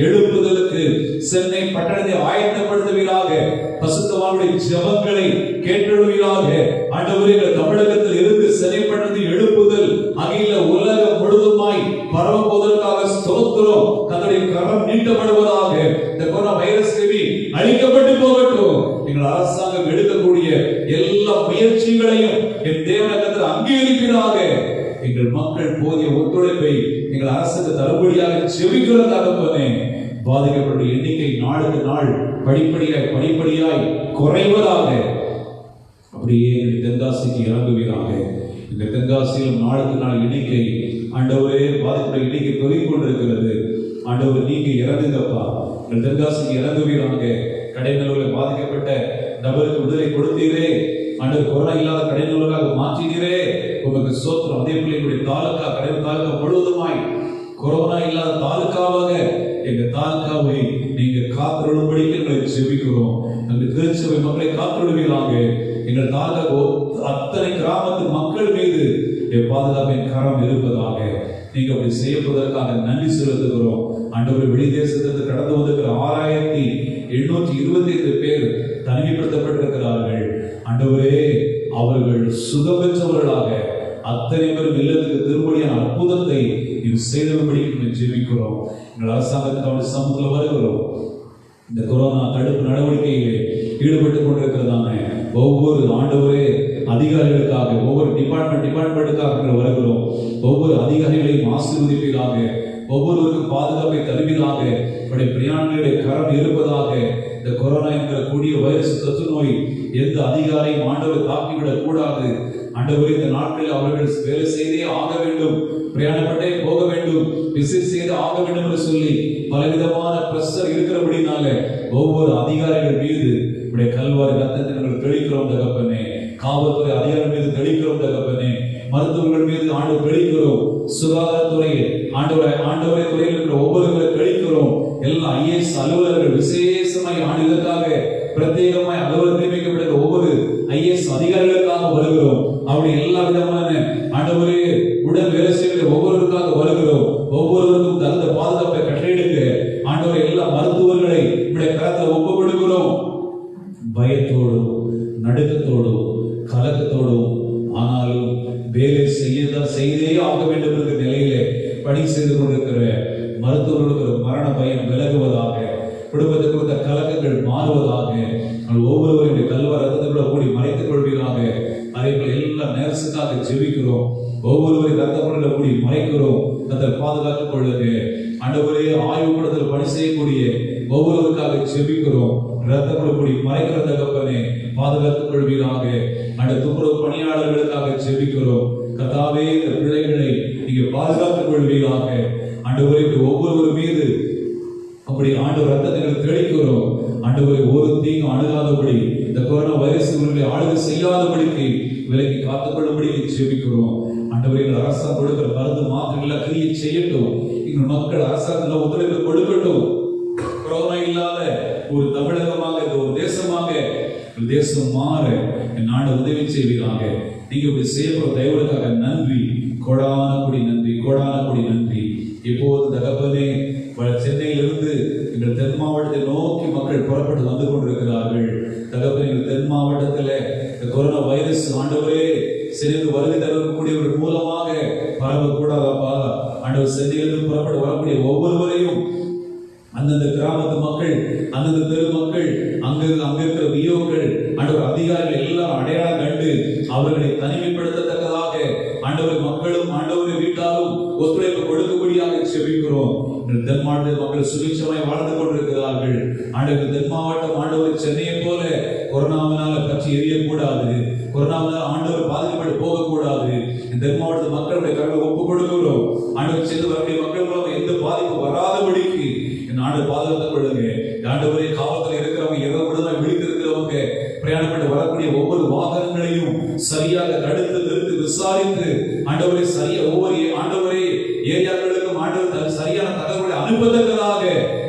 எழுப்புதலுக்கு சென்னை பட்டணத்தை ஆயத்தப்படுத்துவீராக. பசுத்தவானுடைய ஜெபங்களை கேட்டெழுவீராக. ஆண்டவரே தமிழகத்தில் இருந்து சென்னை பட்டணத்தில் எழுப்புதல் அகில உலகம் முழுவதுமாய் பரவுவதற்காக ஸ்தோத்திரம். கர்த்தருடைய கரம் நீட்டப்படுவதாக. இந்த கொரோனா வைரஸ் கிருமி அழிக்கப்பட்டு போகட்டும். எங்கள் அரசாங்கம் எடுக்கக்கூடிய எல்லா முயற்சிகளையும் என் தேவனை கர்த்தர் அங்கீகரிப்பீராக. எங்கள் மக்கள் போதிய ஒத்துழைப்பை எங்கள் அரசுக்கு தரும்படியாக ஜெபிக்கிறதாக. பாதிக்கப்பட்ட எண்ணிக்கை நாளுக்கு நாள் படிப்படியாய் குறைவதாக. அப்படியே தென்காசிக்கு இறங்குவீராக. இந்த தென்காசியிலும் நாளுக்கு நாள் எண்ணிக்கை ஆண்டவரே பாதிக்கப்பட்ட எண்ணிக்கை பெருகிக் கொண்டிருக்கிறது. ஆண்டவர் நீங்க இறங்குங்கப்பா. தென்காசிக்கு இறங்குவீராக. கடைநல்லூரில் பாதிக்கப்பட்ட நபருக்கு விடுதலை கொடுத்தீரே. ஆண்டவர் கொரோனா இல்லாத கடைநல்லூராக மாற்றினீரே. உங்களுக்கு சோத்திரம். அதே போல எங்களுடைய கடைநல்லூர் தாலுகா முழுவதுமாய் கொரோனா இல்லாத தாலுகாவாக எங்க தாலுகாவை நீங்க காத்துடும்படி எங்களை செபிக்கிறோம். எங்கள் திருச்சபை மக்களை காத்துடுவீராக. எங்கள் தாலுகா அத்தனை கிராமத்து மக்கள் மீது பாதுகாப்பின் கரம் இருப்பதாக. நீங்க அப்படி செய்யப்படுவதற்காக நன்றி செலுத்துகிறோம். ஆண்டவர் வெளி தேசத்திலிருந்து கடந்து வந்திருக்கிற 6825 பேர் தனிமைப்படுத்தப்பட்டிருக்கிறார்கள். ஆண்டவரே அவர்கள் சுகம் பெற்றவர்களாக அத்தனை பேரும் இல்லத்துக்கு திரும்படியான அற்புதத்தை இது செய்தபடி ஜெபிக்கிறோம். எங்கள் அரசாங்கத்துக்கு சமூகத்தில் வருகிறோம். இந்த கொரோனா தடுப்பு நடவடிக்கையிலே ஈடுபட்டுக் கொண்டிருக்கிறதான ஒவ்வொரு ஆண்டவரே அதிகாரிகளுக்காக, ஒவ்வொரு டிபார்ட்மெண்ட்டுக்காக வருகிறோம். ஒவ்வொரு அதிகாரிகளையும் ஆசீர்வதிப்பீராக. ஒவ்வொருவருக்கும் பாதுகாப்பை தருவீராக. பிரயாணிகளுடைய கரம் இருப்பதாக. இந்த கொரோனா என்கிற கூடிய வைரஸ் தொற்று நோய் எந்த அதிகாரியும் ஆண்டவர் தாக்கிவிடக் கூடாது. ஆண்டவர் இந்த நாட்களில் அவர்கள் வேலை செய்தே ஆக வேண்டும், பிரயாணப்பட்டே போக வேண்டும், விசிட் செய்து ஆக வேண்டும் என்று சொல்லி பலவிதமான பிரஷர் இருக்கிறபடினால ஒவ்வொரு அதிகாரிகள் மீது இப்படி கல்வாரி ரத்தத்தை நாங்கள் தெளிக்கிறோம் தகப்பனே. காவல்துறை அதிகாரிகள் மீது தெளிக்கிறோம் தகப்பனே. மருத்துவர்கள் மீது ஆண்டவர் தெளிக்கிறோம். சுகாதாரத்துறையில் ஆண்டவரை துறையில் இருக்கிற ஒவ்வொருவரை தெளிக்கிறோம். எல்லா ஐஏஎஸ் அலுவலர்கள் விசேஷமாய் ஆண்டுகளுக்காக பிரத்யேகமாய் அலுவலர் நியமிக்கப்பட்ட ஒவ்வொரு ஐஏஎஸ் அதிகாரிகளுக்காக வருகிறோம். அப்படி எல்லா விதமான ஆண்டவரே உடன் வேலை செய்கிற ஒவ்வொருவருக்காக வருகிறோம். ஒவ்வொருவருக்கும் தகுந்த பாதுகாப்பை கட்டளையிடுங்க ஆண்டவரை. எல்லா மருத்துவர்களை இப்படி கரத்தில் ஒப்பு கொடுக்கிறோம். பயத்தோடும் நடுக்கத்தோடும் கலக்கத்தோடும் ஆனாலும் வேலை செய்தே ஆக வேண்டும் என்ற நிலையிலே பணி செய்து கொண்டிருக்கிற மருத்துவர்களுக்கு மரண பயம் விலகுவதாக. குடும்பத்தை கொடுத்த கலக்கங்கள் மாறுவதாக. ஒவ்வொருவருடைய கல்வார் ரத்தத்தை கூடி மறைத்துக் கொள்வீராக. அதே போல எல்லா நர்ஸுக்காக ஜெபிக்கிறோம். ஒவ்வொருவரையும் ரத்தப்படல கூடி மறைக்கிறோம். அதை பாதுகாத்துக் கொள்ளுங்க ஆண்டவரே. ஆய்வு கூடத்தில் பணி செய்யக்கூடிய ஒவ்வொருவருக்காக ஜெபிக்கிறோம். ரத்தப்பட கூடி மறைக்கிற தகப்பனே பாதுகாத்துக் கொள்வீராக. அந்த துப்புரவு பணியாளர்களுக்காக ஜெபிக்கிறோம். கர்த்தாவே இந்த பிள்ளைகளை நீங்க பாதுகாத்துக் கொள்வீராக. ஆண்டவரே ஒவ்வொருவர் மீது அப்படி ஆண்டவர் ரத்தத்தை தெளிக்கிறோம். ஆண்டவரை ஒரு தீங்கும் அணுகாதபடி இந்த கொரோனா வைரஸ் இவர்களை ஆளுகை செய்யாதபடிக்கு விலக்கி காத்துக்கொள்ளும்படி ஜெபிக்கிறோம். ஆண்டவரை எங்கள் அரசாங்கம் கொடுக்கிற மருந்து மாத்திரைகளை கிரியை செய்யட்டும். எங்கள் மக்கள் அரசாங்கத்தில் ஒத்துழைப்பு கொடுக்கட்டும். கொரோனா இல்லாத ஒரு தமிழகமாக ஒரு தேசமாக தேசம் மாற என் நாடு உதவி செய்வீராக. நீங்க இப்படி செய்யப்படுற தயவுக்காக நன்றி, கோடான கொடி நன்றி, கோடான கொடி நன்றி. இப்போது தகப்பனே சென்னையிலிருந்து எங்கள் தென் மாவட்டத்தை நோக்கி மக்கள் புறப்பட்டு வந்து கொண்டிருக்கிறார்கள். தகப்பனே எங்கள் தென் மாவட்டத்தில் இந்த கொரோனா வைரஸ் ஆண்டவரே சென்னைக்கு வருகை தரக்கூடியவர்கள் மூலமாக பரவக்கூடாதப்பா. ஆண்டவர் சென்னையிலிருந்து புறப்பட்டு வரக்கூடிய ஒவ்வொருவரையும் அந்தந்த கிராமத்து மக்கள், அந்தந்த தெரு மக்கள், அங்க இருக்கிற வியோக்கள், ஆண்டவர் அதிகாரிகள் எல்லாம் அடையாளம் கண்டு அவர்களை தனிமைப்படுத்தத்தக்கதாக ஆண்டவர் மக்களும் ஆண்டவர் வீட்டாரும் ஒத்துழைப்பு கொடுக்கும்படியாக செபிக்கிறோம். தென் மாவட்ட மக்கள் சுபிட்சமாய் வாழ்ந்து கொண்டிருக்கிறார்கள். ஆண்டவர் தென் மாவட்டம் ஆண்டவர் சென்னையை போல கொரோனாவினால பற்றி எரியக்கூடாது, கொரோனாவினால் ஆண்டவர் பாதிக்கப்பட்டு போகக்கூடாது. தென் மாவட்ட மக்களுடைய கருவை ஒப்புக் கொடுக்கிறோம். ஆண்டவர் சென்று வரக்கூடிய மக்கள் மூலம் எந்த பாதிப்பு வராதபடிக்கு நாடு பாதுகாத்துக் கொள்ளுங்க. ஆண்டவரே காவல்துறை இருக்கிறவங்க, இரவு விழித்திருக்கிறவங்க, பிரயாணப்பட்டு வரக்கூடிய ஒவ்வொரு வாகனங்களையும் சரியாக தடுத்து நிறுத்தி விசாரித்து ஆண்டவரே சரியா ஒவ்வொரு ஆண்டவரே ஏரியாக்களுக்கும் ஆண்டவர் சரியான தகவலை அனுப்பதற்காக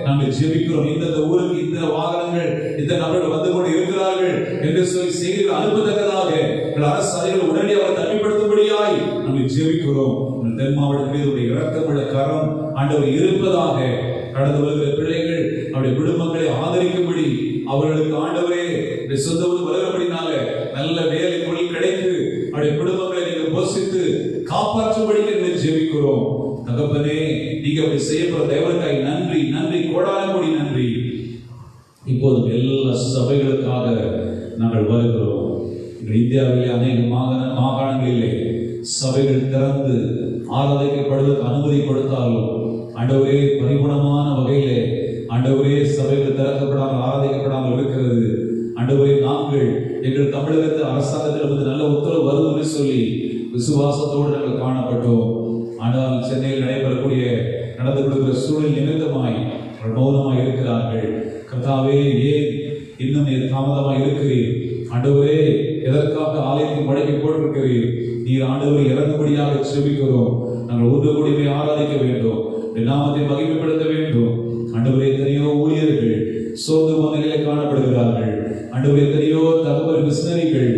நாங்கள் ஜெபிக்கிறோம். இந்த ஊருக்கு இந்த வாகனங்கள் இந்த நபர்கள் வந்து கொண்டு இருக்கிறார்கள் என்று சொல்லி செய்திகள் அனுப்பதற்காக அரசு அதிகாரிகள் உடனடியாக தனிப்படுத்தும்படியாய் நாங்கள் ஜெபிக்கிறோம். தென் மாவட்ட மீது இரக்கமுள்ள கரம் ஆண்டவர் இருப்பதாக. கடந்து வருகிற பிள்ளைகள் அவருடைய குடும்பங்களை ஆதரிக்கும்படி அவர்களுக்கு ஆண்டவரே சொந்த வருகிறபடினால நல்ல வேலை தொழில் கிடைத்து அவருடைய குடும்பங்களை நீங்கள் போஷித்து காப்பாற்றும்படி என்று ஜெபிக்கிறோம். தகப்பனே நீங்க அப்படி செய்யப்படுற தேவனுக்காய் நன்றி, நன்றி, கோடான கோடி நன்றி. இப்போது எல்லா சபைகளுக்காக நாங்கள் வருகிறோம். இந்தியாவிலே அநேக மாகாணங்களிலே சபைகள் திறந்து ஆராதிக்கப்படுவதற்கு அனுமதி கொடுத்தாலும் ஆண்டவரே பரிபூர்ணமான வகையிலே ஆண்டவரே சபைகள் திறக்கப்படாமல் ஆராதிக்கப்படாமல் இருக்கிறது. ஆண்டவரே நாங்கள் எங்கள் தமிழகத்து அரசாங்கத்திலிருந்து நல்ல உத்தரவு வரும் என்று சொல்லி விசுவாசத்தோடு நாங்கள் காணப்பட்டோம். ஆனால் சென்னையில் நடைபெறக்கூடிய நடந்து கொடுக்கிற சூழல் நிமித்தமாய் மௌனமாய் இருக்கிறார்கள். கர்த்தாவே ஏன் இன்னும் தாமதமாய் இருக்கிறீர்? ஆண்டவரே எதற்காக ஆலயத்தை முடக்கி போட்டிருக்கிறீர்? நீர் ஆண்டவரை இறங்கும்படியாக செபிக்கிறோம். நாங்கள் ஒன்று கூடியமே ஆராதிக்க வேண்டும், நாமத்தை மகிமைப்படுத்த வேண்டும். ஆண்டவரே எத்தனையோ ஊழியர்கள் சோர்ந்து நிலையிலே காணப்படுகிறார்கள். ஆண்டவரே எத்தனையோ தகவல் மிஷனரிகள்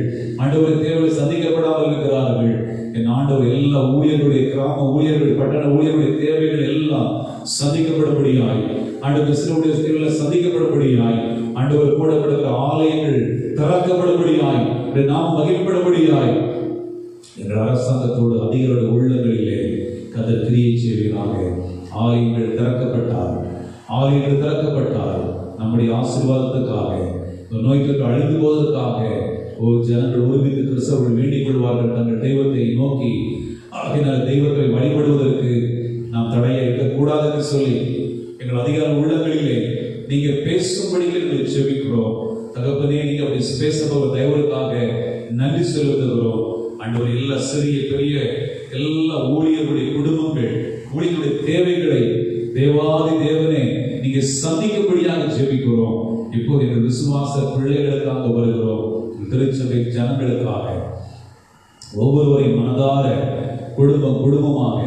ஆண்டவரை தேவையை சந்திக்கப்படாமல் இருக்கிறார்கள். என் ஆண்டவர் எல்லா ஊழியர்களுடைய கிராம ஊழியர்கள், பட்டண ஊழியர்களுடைய தேவைகள் எல்லாம் சந்திக்கப்படும்படியாய், ஆண்டவர் மிஷனருடைய தேவைகளை சந்திக்கப்படும்படியாய், ஆண்டவர் போடப்படுகிற ஆலயங்கள் திறக்கப்படும்படியாய், நாம் மகிமைப்படும்படியாய் எங்கள் அரசாங்கத்தோடு அதிகாரிகளுடைய உள்ளங்களிலே கர்த்தர் கிரியை செய்வீராக. ஆலயங்கள் திறக்கப்பட்டார், ஆலயங்கள் திறக்கப்பட்டார். நம்முடைய ஆசீர்வாதத்துக்காக, நோய்க்கு அழிந்து போவதற்காக ஒரு ஜனங்கள் ஒருமித்து கிறிஸ்தவர்கள் வேண்டிக் கொள்வார்கள் தங்கள் தெய்வத்தை நோக்கி. ஆகினால் தெய்வத்தை வழிபடுவதற்கு நாம் தடையை இருக்கக்கூடாது என்று சொல்லி எங்கள் அதிகார உள்ளங்களிலே நீங்க பேசும்படிகள் செபிக்கிறோம். தகப்பனே நீங்க அப்படி பேசப்போகிற தெய்வத்துக்காக நன்றி செலுத்துகிறோம். ஆண்டவர் எல்லா சிறிய பெரிய எல்லா ஊழியர்களுடைய குடும்பங்கள், ஊழியர்களுடைய தேவைகளை தேவாதி தேவனே நீங்க சந்திக்கும்படியாக ஜெபிக்கிறோம். இப்போது எங்கள் விசுவாச பிள்ளைகளுக்காக வருகிறோம். திருச்சபை ஜனங்களுக்காக ஒவ்வொருவரையும் மனதார குடும்பமாக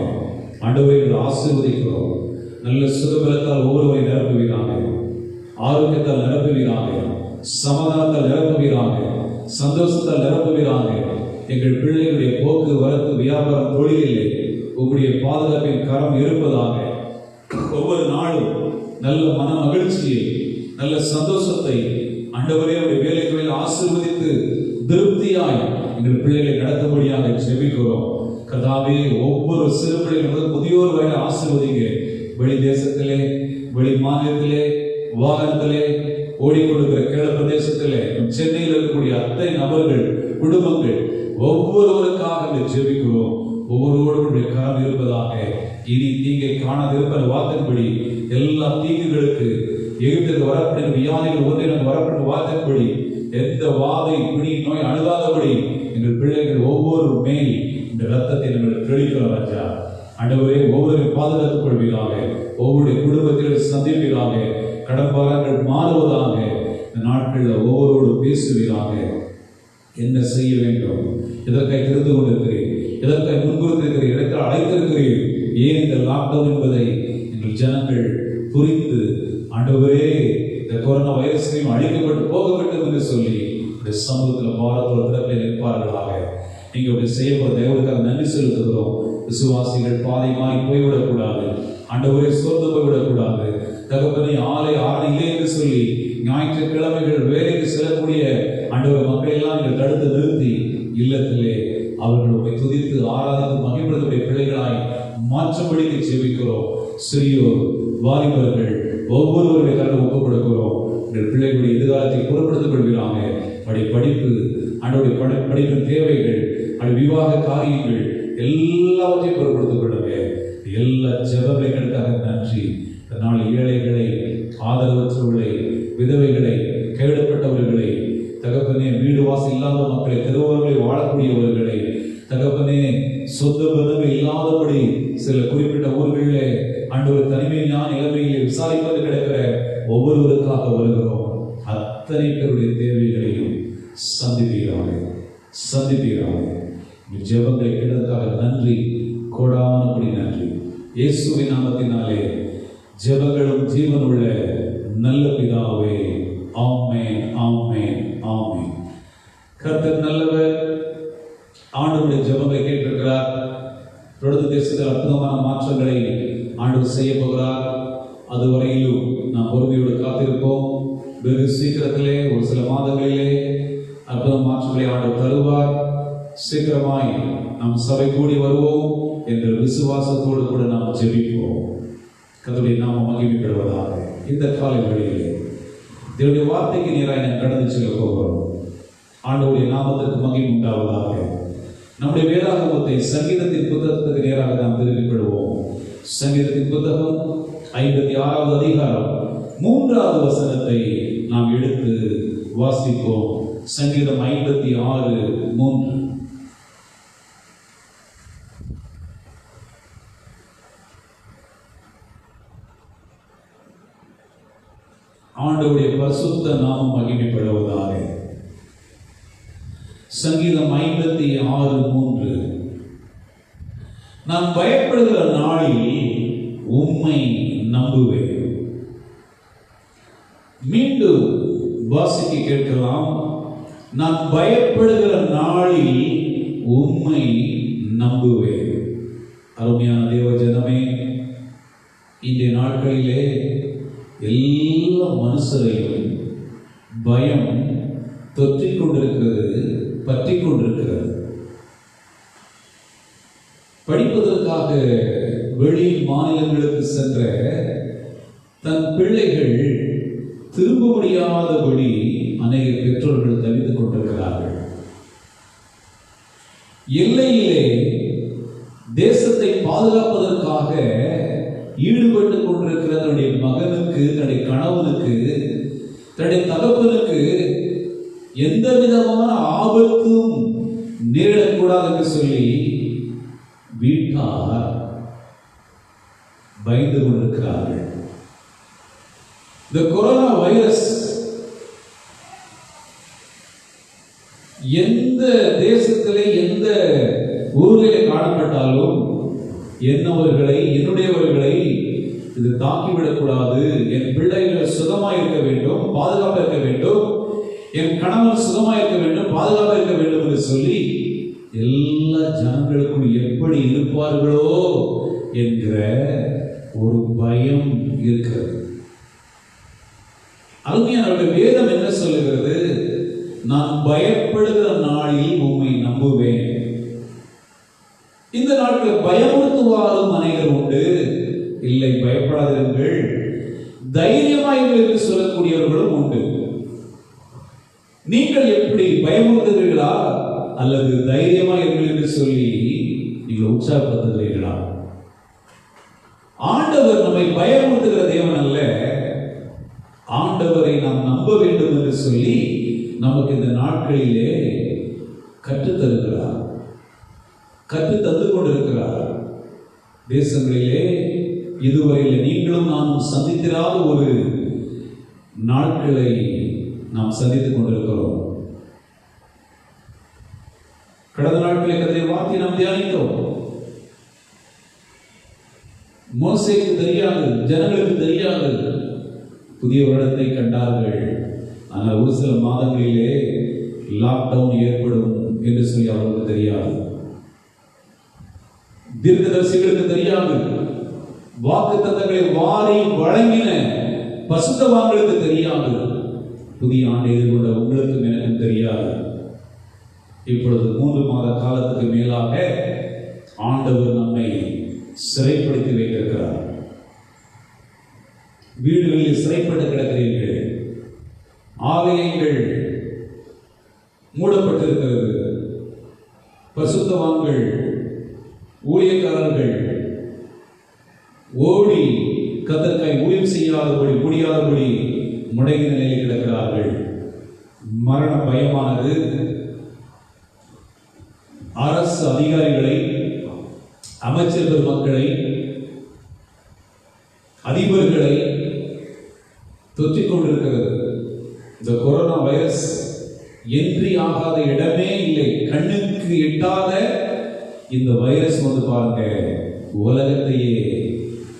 ஆண்டவரை ஆசீர்வதிக்கிறோம். நல்ல சுகபலத்தால் ஒவ்வொருவரை நிரப்புவீராக, ஆரோக்கியத்தால் நிரப்புவீராக, சமாதானத்தால் நிரப்புவீராக, சந்தோஷத்தால் நிரப்புவீராக. எங்கள் பிள்ளைகளுடைய போக்கு வரத்து வியாபாரம் தொழிலிலே உங்களுடைய பாதுகாப்பின் கரம் இருப்பதாக. ஒவ்வொரு நாளும் நல்ல மன மகிழ்ச்சியை, நல்ல சந்தோஷத்தை ஆண்டவரே அவருடைய வேலைகளில் ஆசீர்வதித்து திருப்தியாய் எங்கள் பிள்ளைகளை நடத்தும்படியாக ஜெபிக்கிறோம். கர்த்தாவே ஒவ்வொரு சிறு பிள்ளைகளும் முதியோர் வரை ஆசீர்வதிங்க. வெளி தேசத்திலே, வெளி மாநிலத்திலே, வாகனத்திலே ஓடிக்கொடுக்கிற கேரள பிரதேசத்திலே, சென்னையில் இருக்கக்கூடிய அத்தனை நபர்கள், குடும்பங்கள் ஒவ்வொருவருக்காக ஜெபிக்கிறோம். ஒவ்வொருவருடைய கரம் இருப்பதாக. இனி தீங்கை காணாதிருப்ப வார்த்தைப்படி எல்லா தீங்குகளுக்கு எகிப்துக்கு வரப்பட்ட வியாதிகள் ஒன்றிற்கு வரப்பட்ட வார்த்தைப்படி எந்த வாதை பிடி நோய் அணுகாதபடி எங்கள் பிள்ளைகள் ஒவ்வொரு மேல் இந்த ரத்தத்தை நாங்கள் தெளிக்கிறோம். ராஜா ஆண்டவரே ஒவ்வொரு பாதுகாத்துக் கொள்வீராக, ஒவ்வொரு குடும்பத்திலும் சந்திப்பீராக. கடன்பாரங்கள் மாறுவதாக. இந்த நாட்களில் ஒவ்வொருவரோடு பேசுவீராக. என்ன செய்ய வேண்டும், எதற்காக தெரிந்து கொண்டிருக்கிறேன், எதற்காக முன்குறித்திருக்கிறேன், எதற்காக அழைத்திருக்கிறேன், ஏன் இந்த லாக்டவுன் என்பதை எங்கள் ஜனங்கள் புரிந்து ஆண்டவரே இந்த கொரோனா வைரஸையும் அழிக்கப்பட்டு போக வேண்டும் என்று சொல்லி இந்த சமூகத்தில் பாரத்தோட திறப்பில் நிற்பார்களாக. நீங்கள் செய்யப்போற தேவனுக்காக நன்றி செலுத்துகிறோம். விசுவாசிகள் பாதைமாய் போய்விடக்கூடாது, ஆண்டவரை சோர்ந்து போய்விடக்கூடாது. தகப்பனை ஆலை இல்லை என்று சொல்லி ஞாயிற்றுக்கிழமைகள் வேலைக்கு செல்லக்கூடிய ஆண்டவர் மக்கள் எல்லாம் நீங்கள் தடுத்து நிறுத்தி இல்லத்திலே அவர்களுடைய துதித்து ஆராதித்து மகிழ்வுடைய பிள்ளைகளாய் மாற்றப்படிக்க செபிக்கிறோம். சிறியோர் வாலிபர்கள் ஒவ்வொருவருடைய கருத்தை ஒப்புக் கொடுக்கிறோம். எங்கள் பிள்ளைகளுடைய எதிர்காலத்தை பொருட்படுத்திக் கொள்கிறாங்க. படிப்பு ஆண்டவருடைய படிப்பின் தேவைகள், விவாக காரியங்கள் எல்லாவற்றையும் பொருட்படுத்திக் கொள்ளுங்க. எல்லா ஜெபங்களுக்காக நன்றி. இதனால் ஏழைகளை, ஆதரவற்றவர்களை, விதவைகளை, கைவிடப்பட்டவர்களை, தகப்பனே வீடு வாசல் இல்லாத மக்களை, தெருவர்களை வாழக்கூடியவர்களை, தகப்பனே சொந்த பந்தங்கள் இல்லாதபடி சில குறிப்பிட்ட ஊர்களிலே ஆண்டவர் தனிமையான நிலைமையிலே விசாரிப்பது கிடக்கிற ஒவ்வொருவருக்காக வருகிறோம். அத்தனை பேருடைய தேவைகளையும் சந்திப்பீராக. ஜெபங்களை கேட்டதற்காக நன்றி, கோடானபடி நன்றி. இயேசுவின் நாமத்தினாலே ஜெபங்களும் ஜீவனுள்ள நல்ல பிதாவே, ஆமென், ஆமென், ஆமென். கர்த்தர் நல்லவர். ஆண்டவருடைய ஜெபங்களை கேட்டிருக்கிறார். தொடர்ந்து தேசத்தில் அற்புதமான மாற்றங்களை ஆண்டவர் செய்ய போகிறார். அதுவரையிலும் நாம் பொறுமையோடு காத்திருப்போம். வெகு சீக்கிரத்திலே, ஒரு சில மாதங்களிலே அற்புத மாற்றங்களை ஆண்டவர் தருவார். சீக்கிரமாய் நாம் சபை கூடி வருவோம் என்ற விசுவாசத்தோடு கூட நாம் ஜெபிப்போம். கர்த்தருடைய நாமம் மகிமைப்படுவதாக. இந்த காலை வேளையிலே தேவனுடைய வார்த்தைக்கு நேராக நாம் கடந்து செல்ல போகிறோம். ஆண்டவருடைய நாமத்திற்கு மகிமை உண்டாவதாக. நம்முடைய வேதாகமத்தை சங்கீதத்தின் புத்தகத்துக்கு நேராக நாம் திரும்பிவிடுவோம். சங்கீதத்தின் புத்தகம் 56வது அதிகாரம் 3வது வசனத்தை நாம் எடுத்து வாசிப்போம். சங்கீதம் 56:3. ஆண்டவருடைய பரிசுத்த நாமம் மகிமைப்படுவதாக. சங்கீதம் 56:3. நான் பயப்படுகிற நாளில் உம்மை நம்புவேன். மீண்டும் வாசிக்க கேட்கலாம். நான் பயப்படுகிற நாளில் உம்மை நம்புவேன். அருமையான தேவ ஜனமே, இன்றைய நாட்களிலே எல்லா மனுஷரையும் பயம் தொற்றிக் கொண்டிருக்கிறது, பற்றி கொண்டிருக்கிறது. படிப்பதற்காக வெளி மாநிலங்களுக்கு சென்ற தன் பிள்ளைகள் திரும்ப முடியாதபடி அநேக பெற்றோர்கள் தவித்துக் கொண்டிருக்கிறார்கள். எல்லையிலே தேசத்தை பாதுகாப்பதற்காக ஈடுபட்டுக் கொண்டிருக்கிற தன்னுடைய மகனுக்கு, தன்னுடைய கணவனுக்கு, தன்னுடைய தகப்பனுக்கு எந்த விதமான ஆபத்தும் நேரிடக்கூடாது என்று சொல்லி வீட்டார் பயந்து கொண்டிருக்கிறார்கள். இந்த கொரோனா வைரஸ் எந்த தேசத்திலே, எந்த ஊரிலே காணப்பட்டாலும் என்னுடையவர்களை இது தாக்கிவிடக்கூடாது, என் பிள்ளைகள் சுகமாக இருக்க வேண்டும், பாதுகாப்பாக இருக்க வேண்டும், என் கணவன் சுகமாக இருக்க வேண்டும், பாதுகாப்பாக இருக்க வேண்டும் என்று சொல்லி எல்லா ஜனங்களுக்கும் எப்படி இருப்பார்களோ என்கிற ஒரு பயம் இருக்கிறது. அருமையான வேதம் என்ன சொல்லுகிறது? நான் பயப்படுகிற நாளில் உம்மை நம்புவேன். இந்த நாட்களில் பயமுறுத்துவாரும் அநேகர் உண்டு. இல்லை, பயப்படாதீர்கள், தைரியமாயிருங்கள் என்று சொல்லக்கூடியவர்களும் உண்டு. நீங்கள் எப்படி பயமுறுத்துகிறீர்களா அல்லது தைரியமாயிருங்கள் என்று சொல்லி நீங்கள் உற்சாகப்படுத்துகிறீர்களா? ஆண்டவர் நம்மை பயமுறுத்துகிற தேவன் அல்ல. ஆண்டவரை நாம் நம்ப வேண்டும் என்று சொல்லி நமக்கு இந்த நாட்களிலே கற்றுத்தருகிறார், கற்றுத்தந்து கொண்டிருக்கிறார். தேசங்களிலே இதுவரையில் நீங்களும் நானும் சந்தித்திராத ஒரு நாட்களை நாம் சந்தித்துக் கொண்டிருக்கிறோம். கடந்த நாட்களை கதை வார்த்தை நாம் தியானித்தோம். மோசேக்கு தெரியாது, ஜனங்களுக்கு தெரியாது, புதிய வருடத்தை கண்டார்கள். ஆனால் ஒரு சில மாதங்களிலே லாக்டவுன் ஏற்படும் என்று சொல்லி அவர்களுக்கு தெரியாது. தீர்க்கதரிசிகளுக்கு தெரியாது. வாக்குத்தத்தங்களை வாரி வழங்கின பசுத்தவான்களுக்கு தெரியாது. புதிய ஆண்டை எதிர்கொண்ட உங்களுக்கும் எனக்கும் தெரியாது. இப்பொழுது 3 மாத காலத்துக்கு மேலாக ஆண்டவர் நம்மை சிறைப்படுத்தி வைத்திருக்கிறார். வீடுகளில் சிறைப்பட்டு கிடக்கிறீர்கள். ஆலயங்கள் மூடப்பட்டிருக்கிறது. பசுத்தவான்கள், ஊழியக்காரர்கள் ஓடி கர்த்தருக்காய் ஊழியம் செய்யாதபடி முடியாதபடி முடங்கிய நிலையில் கிடக்கிறார்கள். மரண பயமானது அரசு அதிகாரிகளை, அமைச்சர் பெருமக்களை, அதிபர்களை தொற்றிக் கொண்டிருக்கிறது. இந்த கொரோனா வைரஸ் என்ட்ரி ஆகாத இடமே இல்லை. கண்ணுக்கு எட்டாத இந்த வைரஸ் பாருங்க, உலகத்தையே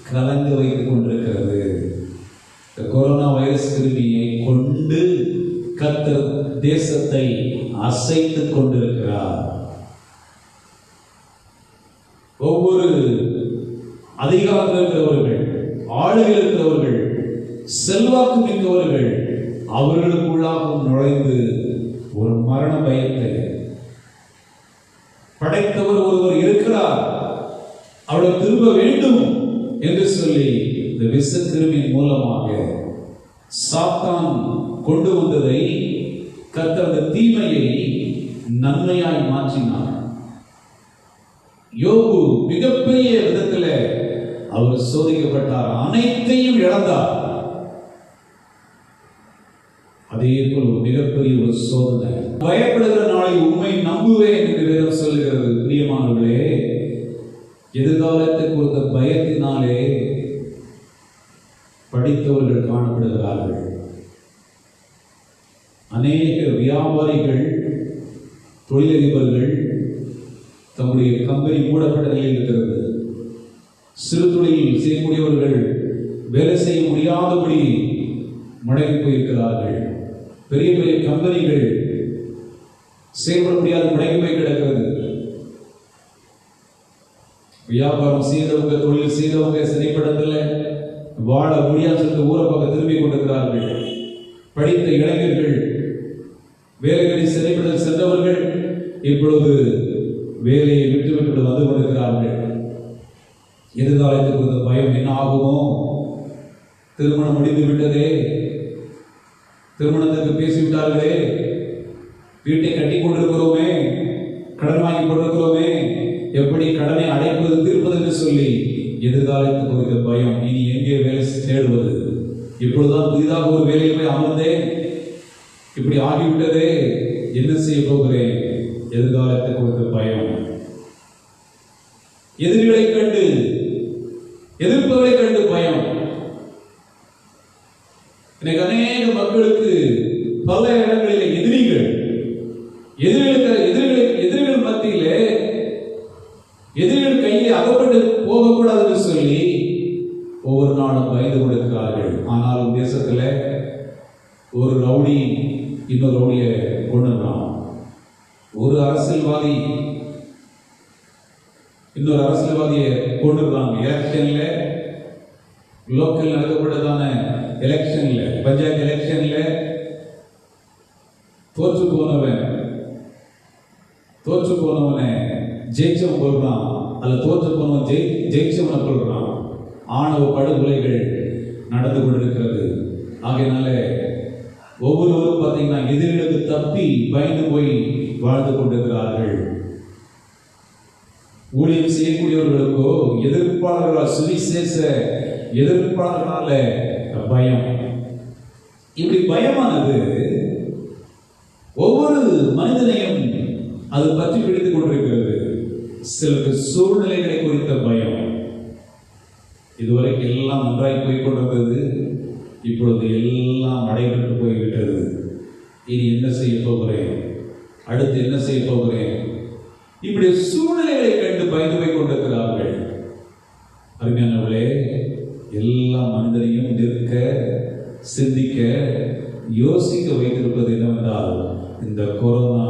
கலங்க வைத்துக் கொண்டிருக்கிறது. இந்த கொரோனா வைரஸ் கிருமியை கொண்டு கர்த்தர் தேசத்தை அசைத்துக் கொண்டிருக்கிறார். ஒவ்வொரு அதிகாரத்தில் இருக்கிறவர்கள், ஆளுகையில் இருக்கிறவர்கள், செல்வாக்கு மிக்கவர்கள் அவர்களுக்குள்ளாகவும் நுழைந்து ஒரு மரண பயத்தை, படைத்தவர் ஒருவர் இருக்கிறார், அவளை திரும்ப வேண்டும் என்று சொல்லி இந்த விஷ கிருமியின் மூலமாக சாத்தான் கொண்டு வந்ததை கர்த்தர் தீமையை நன்மையாய் மாற்றினார். யோபு மிகப்பெரிய விதத்தில் அவர் சோதிக்கப்பட்டார், அனைத்தையும் இழந்தார். அதே போல் ஒரு மிகப்பெரிய ஒரு சோதனை. பயப்படுகிற நாளில் உண்மை நம்புவேன் என்று வேதம் சொல்லுகிறது. பிரியமானவர்களே, எதிர்காலத்தை குறித்த பயத்தினாலே படித்தவர்கள் காணப்படுகிறார்கள். அநேக வியாபாரிகள், தொழிலதிபர்கள் தம்முடைய கம்பெனி மூடப்பட்ட நிலையில் இருக்கிறது. சிறு தொழில் செய்யக்கூடியவர்கள் வேலை செய்ய முடியாதபடி முடங்கி போயிருக்கிறார்கள். பெரிய பெரிய கம்பெனிகள் செயல்பட முடியாத முடங்கி போய் கிடக்கிறது. வியாபாரம் செய்தவங்க, தொழில் செய்தவங்க சிறைப்படத்தில் வாழ முடியாத ஊரை பக்கம் திரும்பி கொண்டிருக்கிறார்கள். படித்த இளைஞர்கள், வேலைகளில் சிறைப்பட சென்றவர்கள் இப்பொழுது வேலையை விட்டு வந்து கொண்டிருக்கிறார்கள். எதிர்காலத்துக்கு பயம் என்ன ஆகுமோ? திருமணம் முடிந்து விட்டதே, திருமணத்துக்கு பேசிவிட்டார்களே, வீட்டை கட்டி கொண்டிருக்கிறோமே, கடன் வாங்கி கொண்டிருக்கிறோமே, எப்படி கடனை அடைப்பது, தீர்ப்பது என்று சொல்லி எதிர்காலத்துக்கு குறித்த பயம். இனி எங்கே வேலை தேடுவது? இப்பொழுதுதான் புதிதாக ஒரு வேலையை போய் அமர்ந்தேன், இப்படி ஆகிவிட்டதே, என்ன செய்ய போகிறேன்? எதிர்காலத்தை குறித்த பயம். எதிரிகளை கண்டு, எதிர்ப்புகளை கண்டு பயம். இன்னைக்கு அநேக மக்களுக்கு பல இடங்களிலே எதிரிகள், எதிரிகள் மத்தியிலே எதிரிகள் கையில் அகப்பட்டு போகக்கூடாது என்று சொல்லி ஒவ்வொரு நாளும் பயந்து கொண்டிருக்கிறார்கள். ஆனாலும் தேசத்தில் ஒரு ரவுடி இன்னொரு ரவுடியை கொண்டுறான். ஒரு அரசியல்வாதி இன்னொரு அரசியல்வாதியை கொண்டுறாங்க. எலெக்ஷன்ல, லோக்கல் நடத்தப்பட்டதான எலெக்ஷன்ல, பஞ்சாயத்து எலெக்ஷன்ல தோற்று போனவனை ஜெயிச்சவன் கொள்றான், அல்ல தோற்று போனவன் ஜெயிச்சவனை கொள்றான். ஆணவ படுகொலைகள் நடந்து கொண்டிருக்கிறது. ஆகையினால ஒவ்வொருவரும் பார்த்தீங்கன்னா எதிரிகளுக்கு தப்பி பயந்து போய் வாழ்ந்து கொண்டிருக்கிறார்கள். ஊழியம் செய்யக்கூடியவர்களுக்கோ எதிர்ப்பாளர்களால், சுவிசேஷ எதிர்ப்பாளர்களால பயம். இப்படி பயமானது ஒவ்வொரு மனிதனையும் அது பற்றி பிடித்துக் கொண்டிருக்கிறது. சிலருக்கு சூழ்நிலைகளை குறித்த பயம். இதுவரைக்கும் எல்லாம் நன்றாய் போய் கொண்டிருந்தது, இப்பொழுது எல்லாம் அடைபட்டு போய்விட்டது. இனி என்ன செய்ய போகிறேன், அடுத்து என்ன செய்ய போகிறேன், இப்படி சூழ்நிலைகளை கண்டு பயந்து போய் கொண்டிருக்கிறார்கள். அருமையானவர்களே, எல்லா மனிதனையும் நிற்க, சிந்திக்க, யோசிக்க வைத்திருப்பது என்னவென்றால் இந்த கொரோனா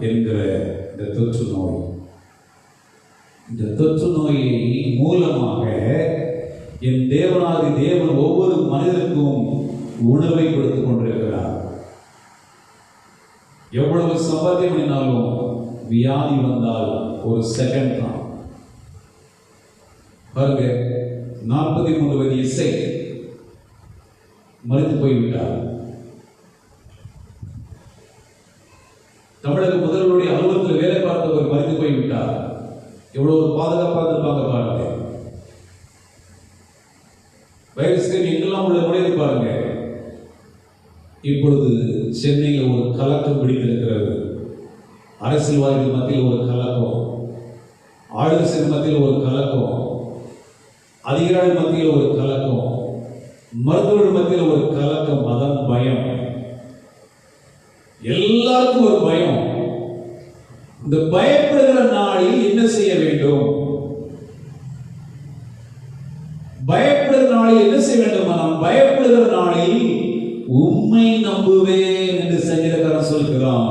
என்கிற இந்த தொற்று நோய். இந்த தொற்று நோயை மூலமாக என் தேவனாதி தேவன் ஒவ்வொரு மனிதனுக்கும் உணவை கொடுத்துக் கொண்டிருக்கிறார். எவ்வளவு சம்பாத்தியம் பண்ணினாலும் வியாதி வந்தால் ஒரு செகண்ட் தான். பாருங்க, 43 வயது இசை மறித்து போய்விட்டார். தமிழக முதல்வருடைய அலுவலகத்தில் வேலை பார்த்தவர் மறித்து போய்விட்டார். எவ்வளவு ஒரு பாதுகாப்பாக இருப்பாங்க பாருங்க. வைரஸ்க்கு எங்கெல்லாம் உள்ள நுழைந்து பாருங்க. இப்பொழுது சென்னையில் ஒரு கலக்கம் பிடித்திருக்கிறது. அரசியல்வாதிகள் மத்தியில் ஒரு கலக்கம், ஆளுநர் மத்தியில் ஒரு கலக்கம், அதிகாரிகள் மத்தியில் ஒரு கலக்கம், மருத்துவர்கள் மத்தியில் ஒரு கலக்கம். அதான் பயம். எல்லாருக்கும் ஒரு பயம். இந்த பயப்படுகிற நாளில் என்ன செய்ய வேண்டும்? பயப்படுகிற நாளில் என்ன செய்ய வேண்டும்? நாம் பயப்படுகிற நாளில் உம்மை நம்புவேன் என்று சங்கீதக்காரன் சொல்கிறான்.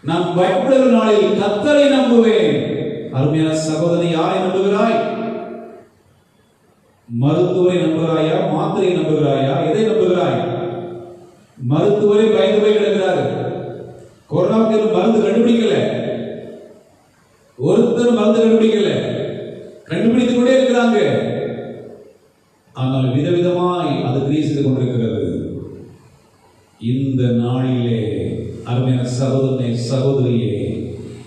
நான் பயப்படுகிற நாளில் கர்த்தரை நம்புவேன். அருமையான சகோதரி, யாரை நம்புகிறாய்? மருத்துவரை நம்புகிறாயா? மாத்திரை நம்புகிறாயா? எதை நம்புகிறாய்? மருத்துவரை பயந்து போய் கிடக்கிறார். கொரோனாவுக்கு மருந்து கண்டுபிடிக்கல, ஒருத்தர் மருந்து கண்டுபிடிக்கல, கண்டுபிடித்துக் கொண்டே இருக்கிறாங்க. ஆனால் விதவிதமாய் அது கிரியை செய்து கொண்டிருக்கிறது. இந்த நாளிலே அருமையான சகோதரனை, சகோதரியே,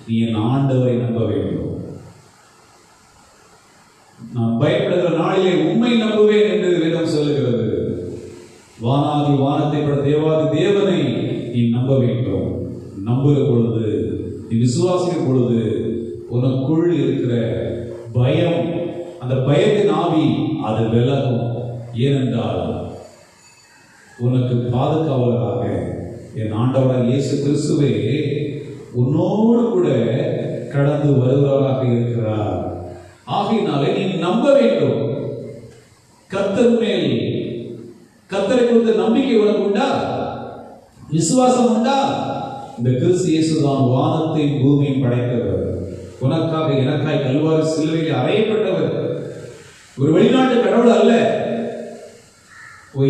நீ என் ஆண்டவரை நம்ப வேண்டும். நான் பயப்படுகிற நாளிலே உண்மை நம்புவேன் என்று வேதம் சொல்லுகிறது. வானாதி வானத்தை பட தேவாதி தேவனை நீ நம்ப வேண்டும். நம்புகிற பொழுது, நீ விசுவாசிக்கும் பொழுது உனக்குள் இருக்கிற பயம், அந்த பயத்தின் ஆவி அது விலகும். ஏனென்றால் உனக்கு பாதுகாவலராக என் ஆண்டவராக இயேசு கிறிஸ்துவே உன்னோடு கூட கடந்து வருவராக இருக்கிறார். ஆகையினாலே நீ நம்ப வேண்டும். கர்த்தர் மேல், கர்த்தரை குறித்த நம்பிக்கை உனக்கு உண்டா? விசுவாசம் உண்டா? இந்த கிறிஸ்து இயேசுதான் வானத்தையும் பூமியையும் படைத்தவர். உனக்காக எனக்காய் கல்வாரி சிலுவையில் அறையப்பட்டவர். ஒரு வெளிநாட்டு கடவுள் அல்ல,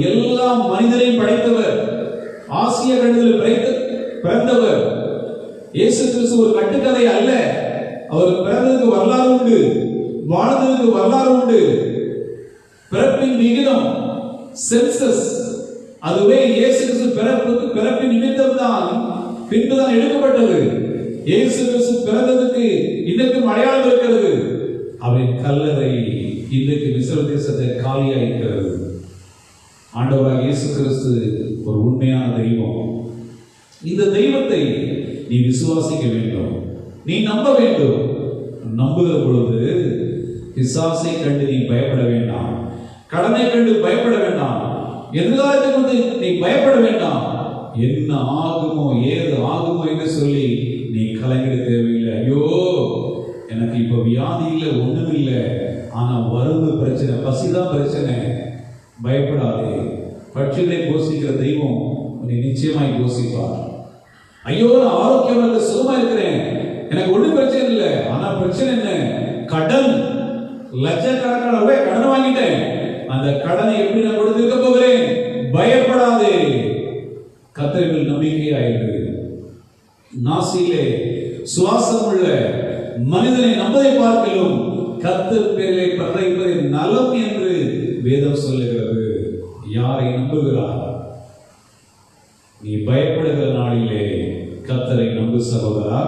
எல்லா மனிதரையும் படைத்தவர். ஆசிய கண்டத்தில் பிறந்தவர். இயேசு கிறிஸ்து ஒரு கட்டுக்கதை அல்ல. அவர் பிறந்ததுக்கு வரலாறு உண்டு, வாழ்ந்ததுக்கு வரலாறு உண்டு. பிறப்பின் விகிதம், சென்சஸ், அதுவே இயேசு கிறிஸ்து பிறப்பின் நிமித்தம் தான், பின்புதான் எடுக்கப்பட்டது. இயேசு கிறிஸ்து பிறந்ததுக்கு இன்னைக்கும் அடையாளம் இருக்கிறது. அவரின் கல்லறை இன்றைக்கு இஸ்ரவேல் தேசத்தில் காலியாக இருக்கிறது. ஆண்டவராக இயேசு கிறிஸ்து ஒரு உண்மையான தெய்வம். இந்த தெய்வத்தை நீ விசுவாசிக்க வேண்டும், நீ நம்ப வேண்டும். நம்புகிற பொழுது பிசாசை கண்டு நீ பயப்பட வேண்டாம், கடனை கண்டு பயப்பட வேண்டாம், எதிர்காலத்தை கொண்டு நீ பயப்பட வேண்டாம். என்ன ஆகுமோ ஏது ஆகுமோ என்று சொல்லி நீ கலங்கிட தேவையில்லை. ஐயோ, எனக்கு இப்ப வியாதி இல்லை, ஒண்ணும் இல்லை, ஆனா வறுமை பிரச்சனை, பசிதான் பிரச்சனை. பயப்படாதே. பட்சிகளை போஷிக்கிற தெய்வம் உன்னை நிச்சயமாய் போஷிப்பார். ஐயோ, நான் ஆரோக்கியமா இருக்க, சுகமா இருக்கிறேன், எனக்கு ஒன்றும் பிரச்சனை இல்லை, ஆனா பிரச்சனை என்ன? கடன், லட்சக்கணக்கான ரூபாய் கடன் வாங்கிட்டேன். அந்த கடனை எப்படி நான் கொடுத்திருக்க போகிறேன்? பயப்படாதே. கர்த்தரில் நம்பிக்கையாயிரு. நாசியிலே சுவாசம் உள்ள மனிதனை நம்பதை பார்க்கலும் கர்த்தர் பேரிலே பற்றைப்பதை நலம் என்று வேதம் சொல்லுகிறது. யாரை நம்புகிறார்? நீ பயப்படுகிற நாளிலே கர்த்தரை நம்பு சகோதரா,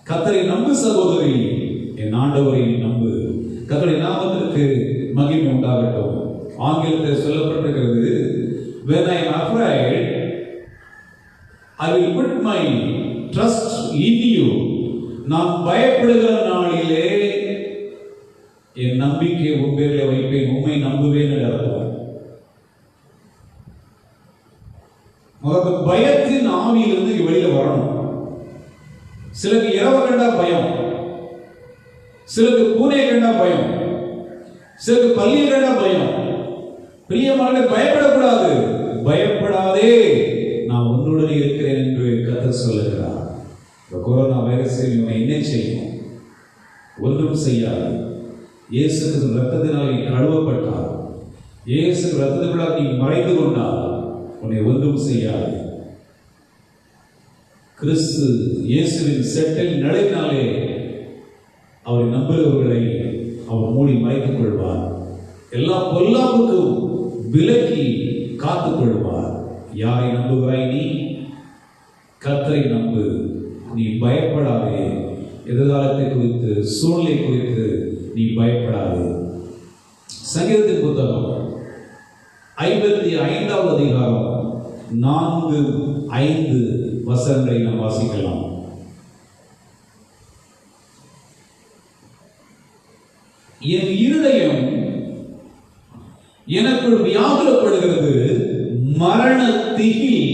கர்த்தரை நம்பு சகோதரி. என் ஆண்டவரை நம்பு. கர்த்தருடைய நாமத்திற்கு மகிமை உண்டாகட்டும். ஆங்கிலத்தில் சொல்லப்பட்டிருக்கிறது, when I am afraid I will put my trust in you. நான் பயப்படுகிற நாளிலே என் நம்பிக்கை உன் பேரிலே வைப்பேன், உண்மை நம்புவேன் என்று அர்த்தம். முதல்ல பயத்தின் ஆவியிலிருந்து வெளியில வரணும். சிலருக்கு இரவு கண்டா பயம், சிலருக்கு பூனை கண்டா பயம், சிலருக்கு பள்ளியை கண்டா பயம். பிரியமானவர்களே, பயப்படக்கூடாது. பயப்படாதே, நான் உன்னுடன் இருக்கிறேன் என்று கர்த்தர் சொல்லுகிறார். இந்த கொரோனா வைரஸை என்ன செய்யும்? ஒன்றும் செய்யாது. இயேசு ரத்தத்தினால் நீ கழுவப்பட்டார், இயேசு ரத்தத்தினால் நீ மறைந்து கொண்டார், உன்னை ஒன்றும் செய்யாது. கிறிஸ்து இயேசுவின் செட்டில் நிலையினாலே அவரை நம்புகிறவர்களை அவர் மூடி மறைத்துக் கொள்வார். எல்லா பொல்லாப்புக்கும் விலக்கி காத்துக் கொள்வார். யாரை நம்புகிறாய் நீ? கர்த்தரை நம்பு. நீ பயப்படாதே. எதிர்காலத்தை குறித்து, சூழ்நிலை குறித்து நீ பயப்படாதே. சங்கீதத்தின் புத்தகம் 55வது அதிகாரம் 4-5 வசனங்களை நாம் வாசிக்கலாம். என் இருதயம் எனக்குள் வியாகுலப்படுகிறது, மரண திகில்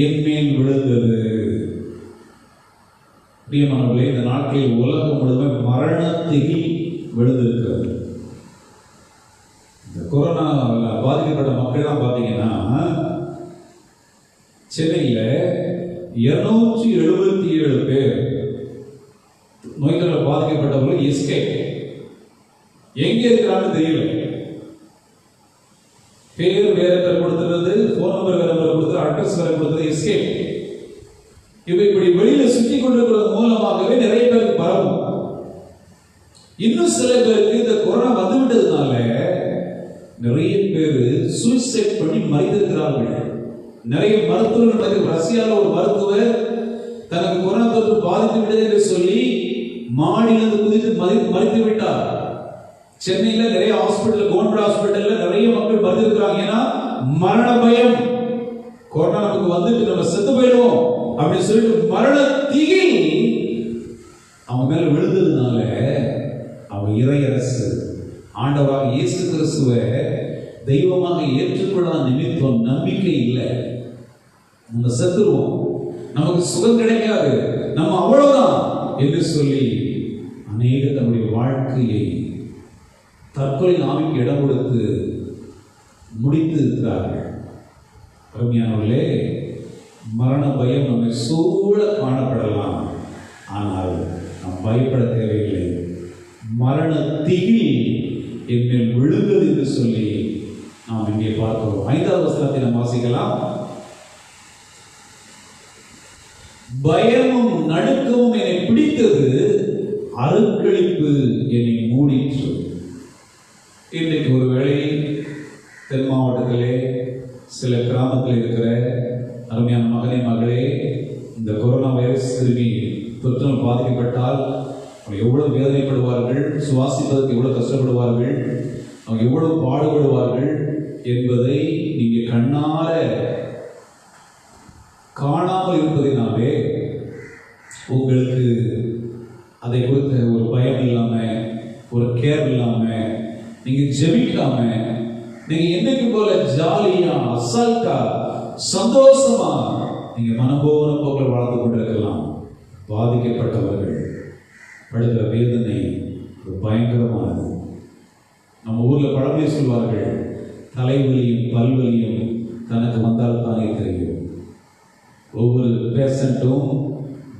என் மேல் விழுந்தது. பிரியமானவர்களே, இந்த நாட்களில் உலகம் முழுவதும் மரண திகில் விழுந்திருக்கிறது. இந்த கொரோனா பாதிக்கப்பட்ட மக்கள்லாம் பார்த்தீங்கன்னா, சென்னையில் 277 பேர் நோய்களால் பாதிக்கப்பட்டவர்கள் எஸ்கேப். எங்க இருக்கிறான்னு தெரியல. பேர் வேற பேர் கொடுத்துறது, போன் நம்பர் வேற பேர் கொடுத்துறது, அட்ரஸ் வேற கொடுத்துறது, எஸ்கேப். இப்படி வெளியில சுற்றி கொண்டிருக்கிறது மூலமாகவே நிறைய பேருக்கு பரவும். இன்னும் சில பேருக்கு இந்த கொரோனா வந்துவிட்டதுனால நிறைய பேர் சூசைட் பண்ணி மறைந்திருக்கிறார்கள். நிறைய மருத்துவர்கள், ரஷ்யாவில் ஒரு மருத்துவர் தனக்கு கொரோனா தொற்று பாதித்து விட்டது என்று சொல்லி மாடியிலிருந்து குதித்து மறித்து விட்டார். சென்னையில் நிறைய ஹாஸ்பிட்டல், கவர்மெண்ட் ஹாஸ்பிட்டல்ல நிறைய மக்கள் மறைந்திருக்கிறாங்க. ஏன்னா மரண பயம், கொரோனா நமக்கு வந்துட்டு நம்ம செத்து போயிடுவோம் அப்படின்னு சொல்லிட்டு மரண திகில் அவங்க மேல விழுந்ததுனால அவங்க இறையரசு ஆண்டவராக இயேசு கிறிஸ்துவை தெய்வமாக ஏற்றுக்கொள்ளாத நிமித்தம் நம்பிக்கை இல்லை. நம்ம செத்துருவோம், நமக்கு சுகம் கிடைக்காது, நம்ம அவ்வளவுதான் என்று சொல்லி அநேக தன்னுடைய வாழ்க்கையை தற்கொலை ஆவிக்கு இடம் கொடுத்து முடித்து இருக்கிறார்கள். அருமையானவர்களே, மரண பயம் நம்மை சூழ காணப்படலாம், ஆனால் நாம் பயப்பட தேவையில்லை. மரண திகில் என் மேல் விழுந்தது என்று சொல்லி நாம் இங்கே பார்க்கிறோம். 5வது வசனத்தை நாம் வாசிக்கலாம். பயமும் நடுக்கமும் என்னை பிடித்தது, அருக்களிப்பு என்னை மூடிற்று. இன்றைக்கு ஒருவேளை தென் மாவட்டத்திலே சில கிராமத்தில் இருக்கிற அருமையான மகனே மகளே, இந்த கொரோனா வைரஸ் கிருமி தொற்றால் பாதிக்கப்பட்டால் அவங்க எவ்வளவு வேதனைப்படுவார்கள், சுவாசிப்பதற்கு எவ்வளவு கஷ்டப்படுவார்கள், அவங்க எவ்வளவு பாடுபடுவார்கள் என்பதை நீங்கள் கண்ணார காணாமல் இருப்பதினாலே உங்களுக்கு அதை குறித்த ஒரு பயம் இல்லாம, ஒரு கேர் இல்லாம, நீங்க ஜெபிக்காம, நீங்க என்னைக்கு போல ஜாலியா, அசால்ட்டா, சந்தோஷமா நீங்க மனபோன போக்கில் வாழ்ந்து கொண்டிருக்கலாம். பாதிக்கப்பட்டவர்கள் படுகிற வேதனை பயங்கரமானது. நம்ம ஊர்ல பழமொழி சொல்வார்கள், தலைவலியும் பல்வலியும் தனக்கு வந்தால் தானே தெரியும். ஒவ்வொரு பேஷண்ட்டும்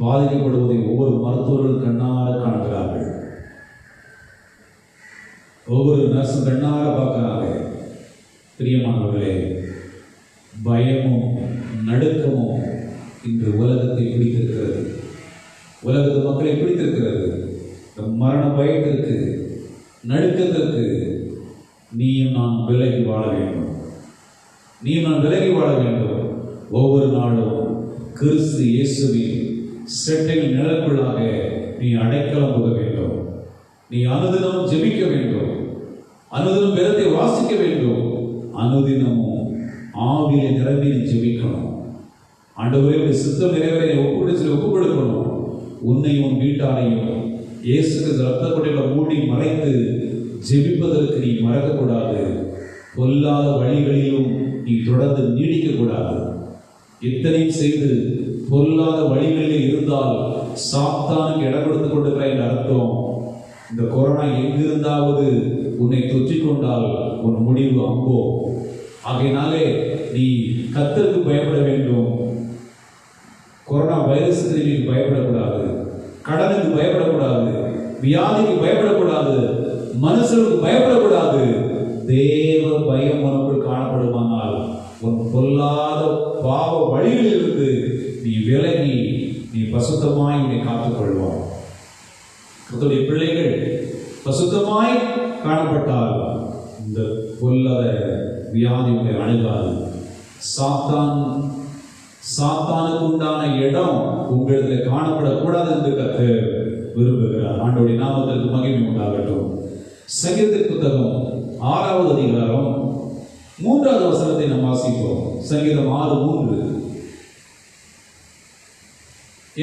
பாதிக்கப்படுவதை ஒவ்வொரு மருத்துவர்கள் கண்ணார காண்கிறார்கள், ஒவ்வொரு நர்ஸும் கண்ணார பார்க்கிறாங்க. பிரியமானவர்களே, பயமும் நடுக்கமும் இன்று உலகத்தை பிடித்திருக்கிறது, உலகத்து மக்களை பிடித்திருக்கிறது. மரண பயத்திற்கு, நடுக்கத்திற்கு நீயும் நான் விலகி வாழ வேண்டும், நீயும் நான் விலகி வாழ வேண்டும். ஒவ்வொரு நாளும் கிறிஸ்து இயேசுவின் செட்டையில் நிழலுக்குள்ளாக நீ அடைக்கலம் புக வேண்டும். நீ அனுதினமும் ஜெபிக்க வேண்டும், அனுதினம் வேதத்தை வாசிக்க வேண்டும், அனுதினமும் ஆவியிலே நிரம்பி நீ ஜெபிக்கணும். ஆண்டவரே, சித்தம் நிறைவேற ஒப்புக் கொடுக்கணும். உன்னையும் உன் வீட்டாரையும் இயேசுக்கு ரத்த கொடையில மூடி மறைத்து ஜெபிப்பதற்கு நீ மறக்கக்கூடாது. பொல்லாத வழிகளிலும் நீ தொடர்ந்து நீடிக்க கூடாது. இத்தனையும் செய்து பொல்லாத வழிகளில் இருந்தால் சாத்தானுக்கு இடம் கொடுத்து கொண்டிருக்கிற என்ற அர்த்தம். இந்த கொரோனா எங்கிருந்தாவது உன்னை தொற்றிக் கொண்டால் உன் முடிவு அம்போ. ஆகையினாலே நீ கர்த்தருக்கு பயப்பட வேண்டும். கொரோனா வைரஸுக்கு நீ பயப்படக்கூடாது, கடனுக்கு பயப்படக்கூடாது, வியாதிக்கு பயப்படக்கூடாது, மனுஷனுக்கு பயப்படக்கூடாது. தேவ பயம் உனக்குள் காணப்படுமானால் உன் பொல்லாத பாவ வழிகளில் இருந்து நீ விலகி நீ பசுத்தமாய் உன்னை காத்துக் கொள்வாய். கர்த்தருடைய பிள்ளைகள் பசுத்தமாய் காணப்பட்டால் இந்த பொல்லாத வியாதி உங்களை அணுகாது. சாத்தானுக்கு உண்டான இடம் உங்களிடத்தில் காணப்படக்கூடாது என்று கர்த்தர் விரும்புகிறார். ஆண்டவருடைய நாமத்திற்கு மகிமை உண்டாகட்டும். சங்கீதத்தின் புத்தகம் 6வது அதிகாரம் 3வது வசனத்தை நாம் வாசிப்போம். சங்கீதம் 6:3.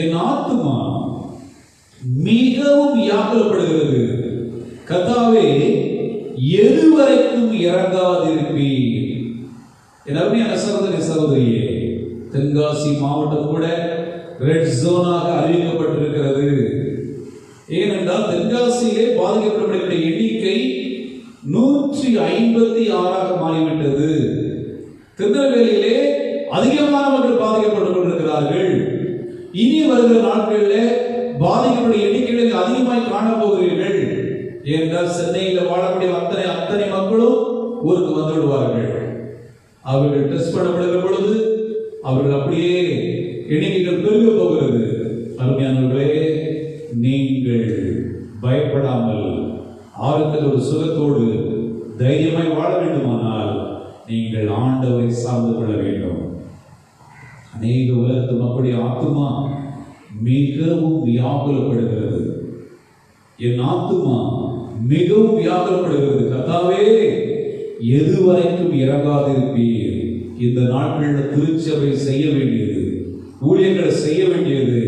என் ஆத்துமா மிகவும் வியாகுலப்படுகிறது, கர்த்தாவே எதுவரைக்கும் இறங்காதிருப்பீர். என் அருமையான சகோதரி சகோதரியே, தென்காசி மாவட்டம் கூட ரெட் ஜோனாக அறிவிக்கப்பட்டிருக்கிறது. ஏனென்றால் தென்காசியிலே பாதிக்கப்பட்டவர்களுடைய எண்ணிக்கை 156ஆக மாறிவிட்டது. திருநெல்வேலியிலே அதிகமானவர்கள் பாதிக்கப்பட்டுக் கொண்டிருக்கிறார்கள். இனி வருகிற நாட்களில் பாதிக்கப்பட்ட எண்ணிக்கையில் அதிகமாய் காணப்போகிறீர்கள். ஏனென்றால் சென்னையில் வாழக்கூடிய அத்தனை மக்களும் ஊருக்கு வந்து விடுவார்கள். அவர்கள் டெஸ்ட் பண்ணப்படுகிற பொழுது அவர்கள் அப்படியே எண்ணிக்கைகள் பெருக போகிறது. அருமையானவர்களே, நீங்கள் பயப்படாமல் ஆரோக்கியத்தோடு ஒரு சுகத்தோடு தைரியமாய் வாழ வேண்டுமானால் நீங்கள் ஆண்டவரை சார்ந்து கொள்ள வேண்டும். அநேக உலகத்து மக்களுடைய ஆத்துமா மிகவும் வியாகுலப்படுகிறது. என் ஆத்துமா மிகவும் வியாகுலப்படுகிறது, கர்த்தாவே எதுவரைக்கும் இறங்காதிருப்பீர். இந்த நாட்களில் திருச்சபை செய்ய வேண்டியது, ஊழியர்களை செய்ய வேண்டியது,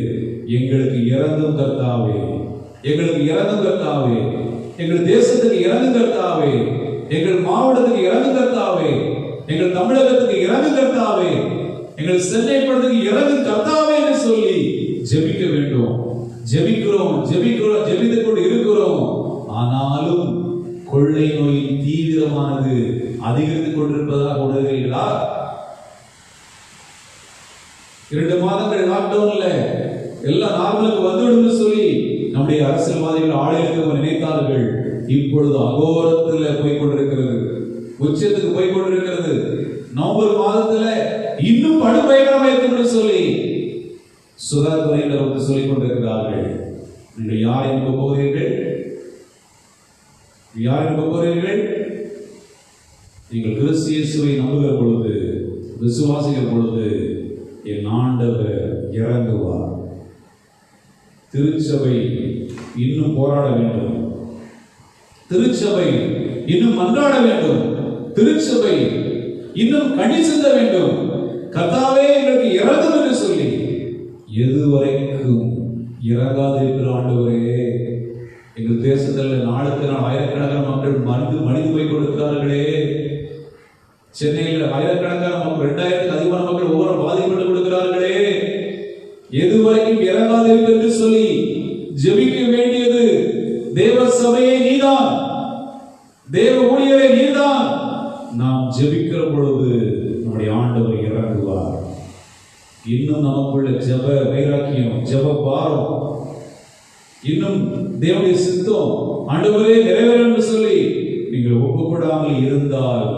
எங்களுக்கு இறங்கும் கர்த்தாவே, எங்களுக்கு இறங்கும் கர்த்தாவே, எங்கள் தேசத்துக்கு இறங்கும் கர்த்தாவே, எங்கள் மாவட்டத்துக்கு இறங்கும் கர்த்தாவே, எங்கள் தமிழகத்துக்கு இறங்கும் கர்த்தாவே, எங்கள் சென்னை படத்துக்கு இறங்கும் கர்த்தாவே என்று சொல்லி ஜெபிக்க வேண்டும். ஜெபிக்கிறோம் ஜெபித்துக் கொண்டு இருக்கிறோம். ஆனாலும் கொள்ளை நோயின் தீவிரமானது அதிகரித்துக் கொண்டிருப்பதாக உணர்கிறீர்களா? 2 மாதங்கள் லாக்டவுன்ல எல்லாம் நார்மலுக்கு வந்துவிடும் சொல்லி நம்முடைய அரசியல்வாதிகள் ஆளுநருக்கு நினைத்தார்கள். இப்பொழுது அகோரத்தில் போய் கொண்டிருக்கிறது, உச்சத்துக்கு போய் கொண்டிருக்கிறது. நவம்பர் மாதத்துல இன்னும் படுபயங்கரமாக இருக்கும் சொல்லி சுகாதாரத்துறையினர் வந்து சொல்லிக் கொண்டிருக்கிறார்கள். நீங்கள் யார் என்ப போகிறீர்கள்? யார் என்ப போகிறீர்கள்? நீங்கள் கிறிஸ்து இயேசுவை நம்புகிற பொழுது, விசுவாசிக்கிற பொழுது என் ஆண்டவர் இறங்குவார். திருச்சபை இன்னும் போராட வேண்டும், திருச்சபை இன்னும் மன்றாட வேண்டும், திருச்சபை இன்னும் கனி சிந்த வேண்டும். கர்த்தாவே எங்களுக்கு இறங்கும் என்று சொல்லி எதுவரைக்கும் இறங்காதிருக்கிற ஆண்டவரே, எங்கள் தேசத்தில் நாளுக்கு நாள் ஆயிரக்கணக்கான மக்கள் மனித போய் கொடுக்கிறார்களே. சென்னையில் ஆயிரக்கணக்கான மக்கள், 2000க்கு அதிகமான மக்கள் ஒவ்வொரு பாதிக்கப்பட்டு கொடுக்கிறார்களே. எதுவரைக்கும் இறங்காதிருக்க என்று சொல்லி ஜெபிக்க வேண்டியது தேவ சபையே நீதான், தேவ ஊழியரே நீதான். நாம் ஜெபிக்கிற பொழுது நம்முடைய ஆண்டவர் இறங்குவார். இன்னும் நமக்குள்ள ஜெப வைராக்கியம், ஜெப பாரம், இன்னும் தேவனுடைய சித்தம் ஆண்டவரே நிறைவேறும் என்று சொல்லி நீங்கள் ஒப்புக்கூடாமல் இருந்தால்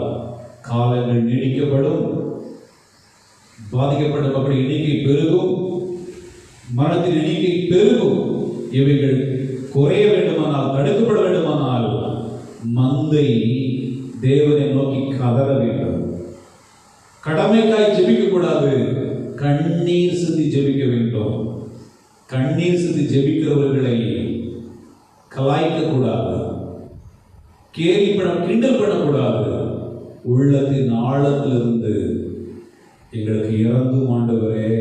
காலங்கள் நீடிக்கப்படும், பாதிக்கப்பட்ட மக்கள் எண்ணிக்கை பெருகும், மரணத்தின் எண்ணிக்கை பெருகும். இவைகள் குறைய வேண்டுமானால், தடுக்கப்பட வேண்டுமானால் மந்தை தேவனை நோக்கி கதற வேண்டும். கடமைக்காய் ஜெபிக்க கூடாது, கண்ணீர் சிந்தி ஜெபிக்க வேண்டும். கண்ணீர் சிந்தி ஜெபிக்கிறவர்களை கலாய்க்க கூடாது, கேலி கிண்டல் பண்ணக்கூடாது. உள்ளத்தின் ஆழத்திலிருந்து எங்களுக்கு இறங்கும் ஆண்டவரே,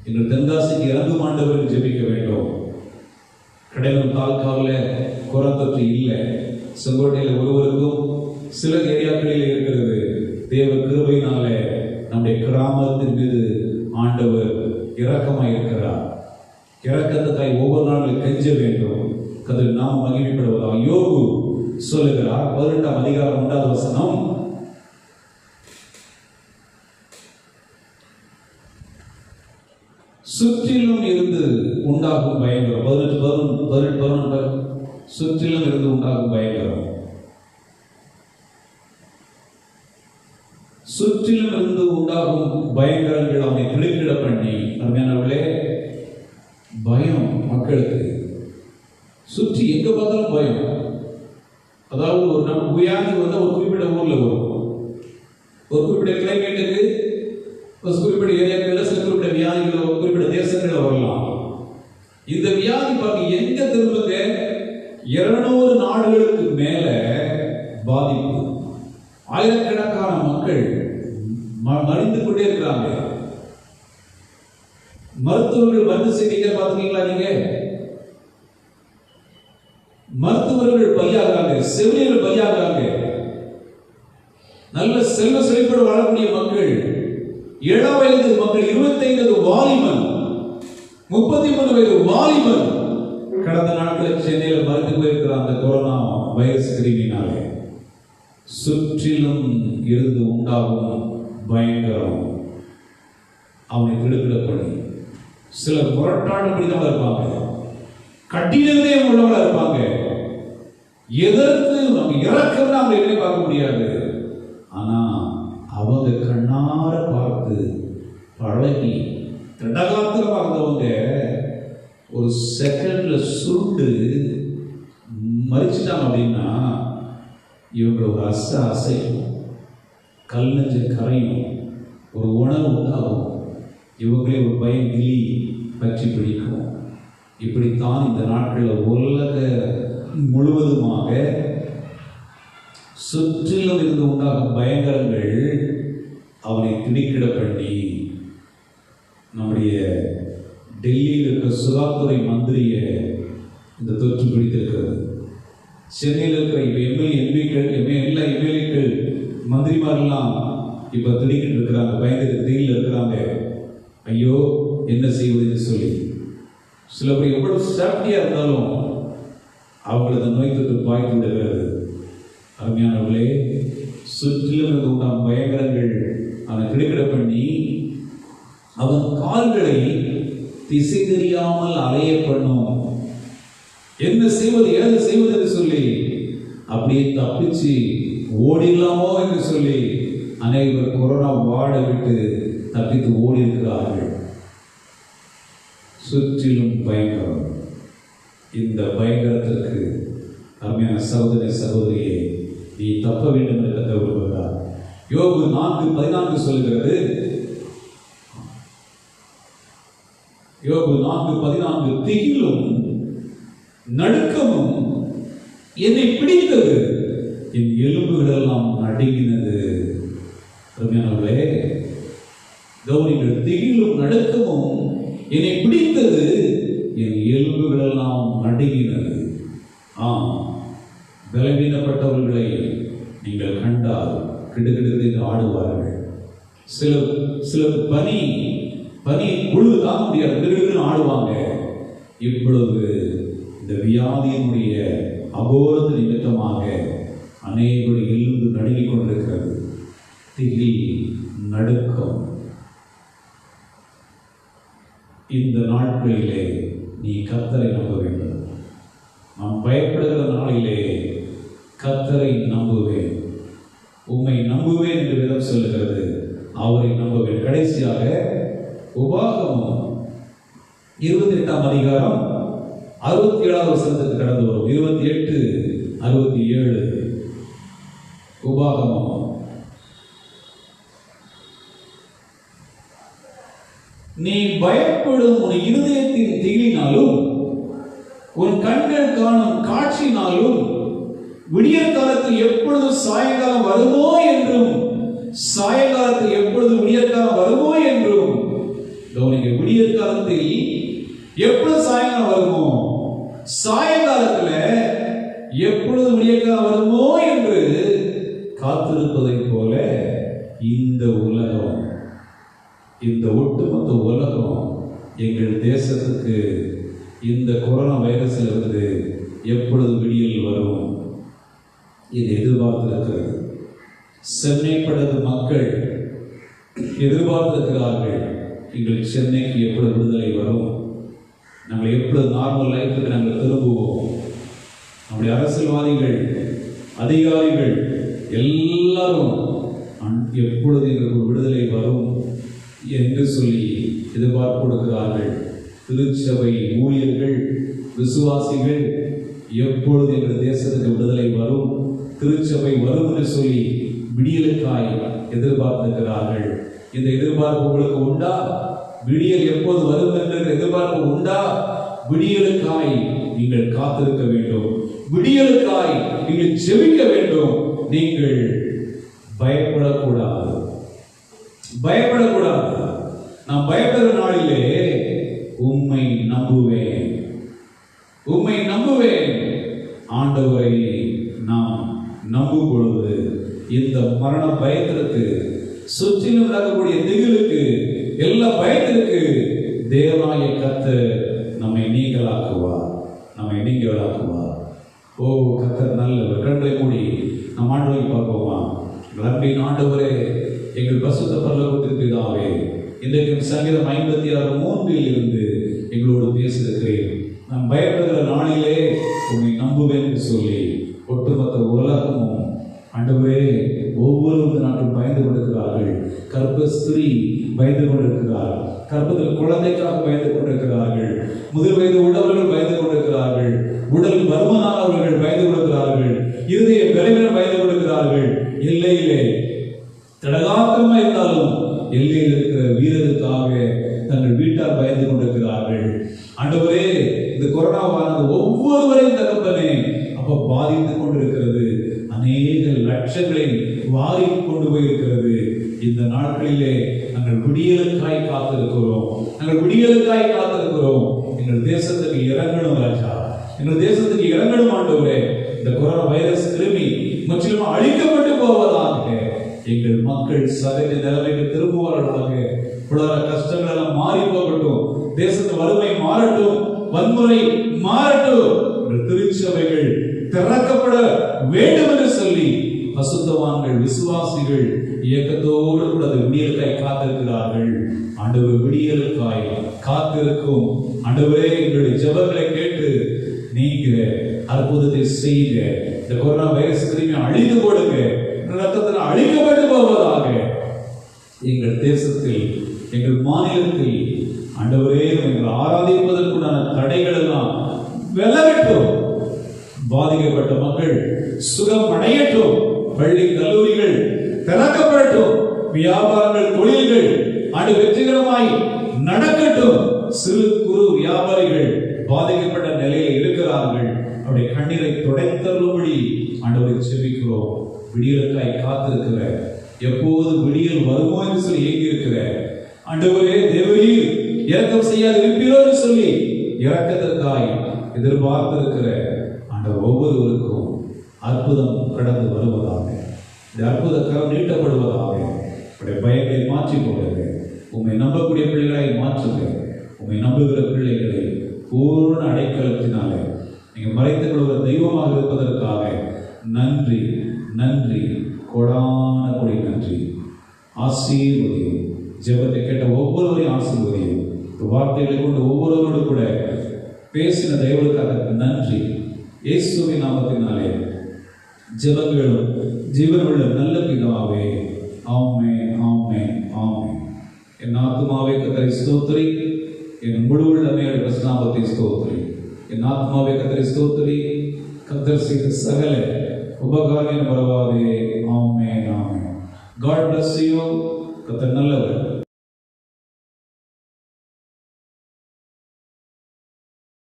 எங்கள் தென்காசிக்கு இறங்கும் ஆண்டவரை ஜெபிக்க வேண்டும். கடையம் தாலுகாவில் கொரோனா இல்லை, செங்கோட்டையில் ஒருவருக்கும் சில ஏரியாக்களில் இருக்கிறது. தேவ கிருபையினாலே நம்முடைய கிராமத்தின் மீது ஆண்டவர் இரக்கமாய் இருக்கிறார். இரக்கத்துக்காய் ஒவ்வொரு நாளும் கெஞ்ச வேண்டும். கதில் நாம் மகிமைப்படுவதாக யோபு சொல்லுகிறார். 18ஆம் அதிகாரம் 1வது வசனம். சுற்றிலும் இருந்து உண்டாகும் பயங்கரம். 18 சுற்றிலும் இருந்து உண்டாகும் பயங்கரம். சுற்றிலும் இருந்து உண்டாகும் பயங்கரங்கள் அவனை திடுக்கிட பண்ணி. அருமையானவர்களே, பயம் மக்களுக்கு சுற்றி எங்க பார்த்தாலும் பயம். அதாவது ஒரு நம்ம வியாதி வந்து ஒரு குறிப்பிட்ட ஊர்ல வரும், ஒரு குறிப்பிட்ட கிளைமேட்டுக்கு, ஒரு குறிப்பிட்ட ஏரியாக்கள், சில குறிப்பிட்ட வியாதிகள் ஒரு குறிப்பிட்ட தேசங்களில் வரலாம். இந்த வியாதி பார்க்க எங்க திரும்புங்க 200 நாடுகளுக்கு மேல பாதிப்பு. ஆயிரக்கணக்கான மக்கள் மடிந்து கொண்டே இருக்கிறாங்க. மருத்துவர்கள் வந்து செய்திக்க பார்த்துக்கீங்களா? நீங்க மருத்துவர்கள் பலியாகிறாங்க, செவிலியர்கள் பலியாகிறாங்க. நல்ல செல்வ செழிப்போடு வாழக்கூடிய மக்கள், 7 வயது மக்கள், 25 வாலிபன், 33 வயது வாலிபன் கடந்த நாட்களில் சென்னையில் மறைந்து போயிருக்கிற அந்த கொரோனா வைரஸ் கிருமியினாலே சுற்றிலும் இருந்து உண்டாகும் பயங்கரம் அவனை திடுக்கிடப்படும். சிலர் முரட்டானபடிதான் இருப்பாங்க, கட்டினதே உள்ளவர்களா இருப்பாங்க. எதற்கு நம்ம இறக்கம் அவங்க எதுவுமே பார்க்க முடியாது. ஆனா அவங்க கண்ணார பார்த்து பழகி தடகாத்திர பார்த்தவங்க ஒரு செகண்ட்ல சுருண்டு மறிச்சிட்டாங்க அப்படின்னா இவங்க ஒரு அசையும், கல் நெஞ்ச கரையும், ஒரு உணர்வு உண்டாகும். இவங்களே ஒரு பயம் கிளி பற்றி பிடிக்கும். இப்படித்தான் இந்த நாட்களில் உலக முழுவதுமாக சுற்றிலும் இருந்து உண்டாகும் பயங்கரங்கள் அவனை திடுக்கிட பண்ணி நம்முடைய டெல்லியில் இருக்கிற சுகாதாரத்துறை மந்திரியை இந்த தொற்று பிடித்திருக்கிறது. சென்னையில் இருக்கிற எல்லா எம்எல்ஏக்கள் மந்திரிமாரெல்லாம் இப்போ திடுக்கிட்டு இருக்கிறாங்க, பயந்துட்டு திடீர்னு இருக்கிறாங்க. ஐயோ என்ன செய்வதுன்னு சொல்லி. சில பேர் எவ்வளவு சேஃப்டியாக இருந்தாலும் அவங்களது நோய் தொற்று பாய்த்து விடுகிறது. அருமையானவர்களே, சுற்றிலும் இருந்து உண்டான பயங்கரங்கள் அவனை திடுக்கிட பண்ணி அவன் கால்களை திசை தெரியாமல் அலைய பண்ணும். என்ன செய்வது ஏது செய்வது என்று சொல்லி அப்படியே தப்பிச்சு ஓடிடலாமோ என்று சொல்லி அனைவர் கொரோனா வாட விட்டு தப்பித்து ஓடி இருக்கிறார்கள். சுற்றிலும் பயங்கரம். இந்த பயங்கரத்திற்கு அருமையான சகோதரி சகோதரியே, நீ தப்ப வேண்டும் என்று கர்த்தர் விரும்புகிறார். யோபு 4:14 சொல்கிறது. யோபு 4:14 திகிலும் நடுக்கமும் என்னை பிடித்தது, என் எலும்புகளெல்லாம் நடுங்கினது. அருமையானவர்களே, கவனிங்கள். திகிலும் நடுக்கமும் என்னை பிடித்தது, என் எலும்புகளெல்லாம் நடுங்கினது. பலவீனப்பட்டவர்களை நீங்கள் கண்டால் கிடுகிடுகிடு ஆடுவார்கள். சிலர் பனி பொழுது தாங்க முடியாது, கிடுகிடுன்னு ஆடுவாங்க. இப்பொழுது இந்த வியாதியினுடைய அகோரத்து நிமித்தமாக அநேகருடைய எலும்பு நடுங்கிக் கொண்டிருக்கிறது. திகில், நடுக்கம். இந்த நாட்களிலே நீ கர்த்தரை நம்ப வேண்டும். நாம் பயப்படுகிற நாளிலே கர்த்தரை நம்புவேன், உம்மை நம்புவேன் என்று வேதம் சொல்லுகிறது. அவரை நம்புவேன். கடைசியாக உபாகமம் 28ஆம் அதிகாரம் 67வது வசனத்துக்கு கடந்து வரும். 28:67 உபாகமம். நீ பயப்படும் உன் இருதயத்தின் திகிலினாலும் உன் கண்கள் காணும் காட்சியினாலும் விடியற் காலத்தில் எப்பொழுது சாயங்காலம் வருமோ என்றும், சாயங்காலத்தில் எப்பொழுது விடியற்காலம் வருமோ என்றும். விடியற் காலத்தில் எப்பொழுது சாயங்காலம் வருமோ, சாயங்காலத்தில் எப்பொழுது விடியற்காலம் வருமோ என்று காத்திருப்பதை போல இந்த உலகம் இந்த ஒட்டுமொத்த உலகம் எங்கள் தேசத்துக்கு இந்த கொரோனா வைரஸில் இருந்து எப்பொழுது விடியல் வரும் இது எதிர்பார்த்திருக்கிறது. சென்னை படகு மக்கள் எதிர்பார்த்திருக்கிறார்கள், எங்கள் சென்னைக்கு எப்பொழுது விடுதலை வரும், நாங்கள் எப்பொழுது நார்மல் லைஃபுக்கு நாங்கள் திரும்புவோம், நம்முடைய அரசியல்வாதிகள் அதிகாரிகள் எல்லாரும் எப்பொழுது எங்களுக்கு விடுதலை வரும் என்று சொல்லி எதிர்பார்ப்பு கொடுக்கிறார்கள். திருச்சபை ஊழியர்கள் விசுவாசிகள் எப்பொழுது எங்கள் தேசத்துக்கு விடுதலை வரும், திருச்சபை வரும் என்று சொல்லி விடியலுக்காய் எதிர்பார்த்திருக்கிறார்கள். இந்த எதிர்பார்ப்பு உங்களுக்கு உண்டா? விடியல் எப்போது வரும் என்ற எதிர்பார்ப்பு உண்டா? விடியலுக்காய் நீங்கள் காத்திருக்க வேண்டும், விடியலுக்காய் நீங்கள் ஜெபிக்க வேண்டும். நீங்கள் பயப்படக்கூடாது, பயப்படக்கூடாது. நான் பயப்படுற நாளிலே உம்மை நம்புவேன், உம்மை நம்புவேன். ஆண்டவரை நாம் நம்பும் பொழுது இந்த மரண பயத்திற்கு, சுற்றிலும் நடக்கக்கூடிய திகிலுக்கு, எல்லா பயத்திற்கு தேவனாய கர்த்தர் நம்மை நீங்களாக்குவார், நம்மை நீங்களாக்குவார். ஓ கர்த்தர் நல்லவர். கண்களை மூடி நம் ஆண்டவரை பார்ப்போமா? அன்பின் ஆண்டவரே, எங்கள் பரிசுத்த பரலோகத்தின் பிதாவே, இன்றைக்கும் சங்கீதம் 56:3 இருந்து எங்களோடு பேசியிருக்கிறேன். நான் பயப்படுகிற நாளிலே உன்னை நம்புவேன் என்று சொல்லி ஒட்டுமொத்த உலகமும் ஆண்டவரே ஒவ்வொரு நாட்டும் பயந்து கொண்டிருக்கிறார்கள். கர்ப்பஸ்திரீ பயந்து கொண்டிருக்கிறார், கர்ப்பத்தில் குழந்தைக்காக பயந்து கொண்டிருக்கிறார்கள், முதிர் வயது உள்ளவர்கள் பயந்து கொண்டிருக்கிறார்கள், உடல் பருமனானவர்கள் பயந்து கொண்டிருக்கிறார்கள், இருதய பலவீனம் பயந்து கொண்டிருக்கிறார்கள். எல்லையிலே தடகாத்திரமா இருந்தாலும் எல்லையில் இருக்கிற வீரருக்காக தங்கள் வீட்டார் பயந்து கொண்டிருக்கிறார்கள். ஆண்டவரே, இந்த கொரோனாவானது ஒவ்வொருவரையும் தகப்பனே அப்ப பாதித்துக் கொண்டிருக்கிறது. அநேக லட்சங்களை வாரி கொண்டு போயிருக்கிறது. இந்த நாட்களிலே நாங்கள் விடியலுக்காய் காத்திருக்கிறோம், நாங்கள் விடியலுக்காய் காத்திருக்கிறோம். எங்கள் தேசத்துக்கு இறங்கணும் ராஜா, எங்கள் தேசத்துக்கு இறங்கணும் ஆண்டவரே. இந்த கொரோனா வைரஸ் கிருமி முற்றிலும் அழிக்கப்பட்டு போவதாக, எங்கள் மக்கள் சகஜ நிலைமைக்கு திரும்புவார்களாக. புலர கஷ்டங்கள் எல்லாம் மாறி போகட்டும், தேசத்து வறுமை மாறட்டும், வன்முறை மாறட்டும், திருச்சபைகள் திறக்கப்பட வேண்டும் என்று சொல்லி பசுத்தவான்கள் விசுவாசிகள் இயக்கத்தோடு கூட விடியலுக்காய் காத்திருக்கிறார்கள். ஆண்டவர் விடியலுக்காய் காத்திருக்கும் ஆண்டவரே, எங்களுடைய ஜெபங்களை கேட்டு நீங்க அற்புதத்தை செய்யுங்க. இந்த கொரோனா வைரஸ் கிருமி அழிந்து கொடுங்க, ரத்தத்தில் அழிக்கப்பட்டு போவதாக. எங்கள் தேசத்தில், எங்கள் மாநிலத்தில் ஆண்டவரே எங்கள் ஆராதிப்பதற்குண்டான தடைகள் எல்லாம் விலகட்டும், பாதிக்கப்பட்ட மக்கள் சுகம் அடையட்டும், பள்ளி கல்லூரிகள் திறக்கப்படட்டும், வியாபாரங்கள் தொழில்கள் ஆண்டு வெற்றிகரமாய் நடக்கட்டும். சிறு குறு வியாபாரிகள் பாதிக்கப்பட்ட நிலையில் இருக்கிறார்கள், அவருடைய கண்ணீரை துடைத்தருளும்படி ஆண்டவரை செபிக்கிறோம். விடியலுக்காய் காத்திருக்கிற, எப்போது விடியல் வருமோ என்று சொல்லி ஏங்கி இருக்கிற ஆண்டவரே, தேவரீர் இரக்கம் செய்யாது இருப்பீரோ என்று சொல்லி இரக்கத்திற்காய் எதிர்பார்த்திருக்கிற ஆண்டவர் ஒவ்வொருவருக்கும் அற்புதம் கடந்து வருவதாக, இந்த அற்புத கரம் நீட்டப்படுவதாக. உடைய பயங்களை மாற்றிக் கொள்ளுங்க, உண்மை நம்பக்கூடிய பிள்ளைகளை மாற்றுங்க. உண்மை நம்புகிற பிள்ளைகளை பூர்ண அடைக்கலத்தினாலே நீங்கள் மறைத்துக் கொள்கிற தெய்வமாக இருப்பதற்காக நன்றி, நன்றி, கொடான கொடி நன்றி. ஆசீர்வதியும், ஜெபத்தை கேட்ட ஒவ்வொருவரையும் ஆசீர்வதியும். வார்த்தைகளை கொண்டு ஒவ்வொருவரோடு கூட பேசின தெய்வங்களுக்காக நன்றி. இயேசுவின் நாமத்தினாலே ஜெபங்களும் ஜீவனுள்ள நல்ல பிதாவே, ஆமென், ஆமென், ஆமென். என் ஆத்துமாவே கர்த்தரை ஸ்தோத்திரி, என் முழு உள்ளமையோட பிரசனாமத்தை ஸ்தோத்திரி. என் ஆத்மாவை கர்த்தரை ஸ்தோத்திரி, கர்த்தர் செய்த சகல உபகாரம் மறவாதே. ஆமென், ஆமென். God bless you. கர்த்தர் நல்லவர்.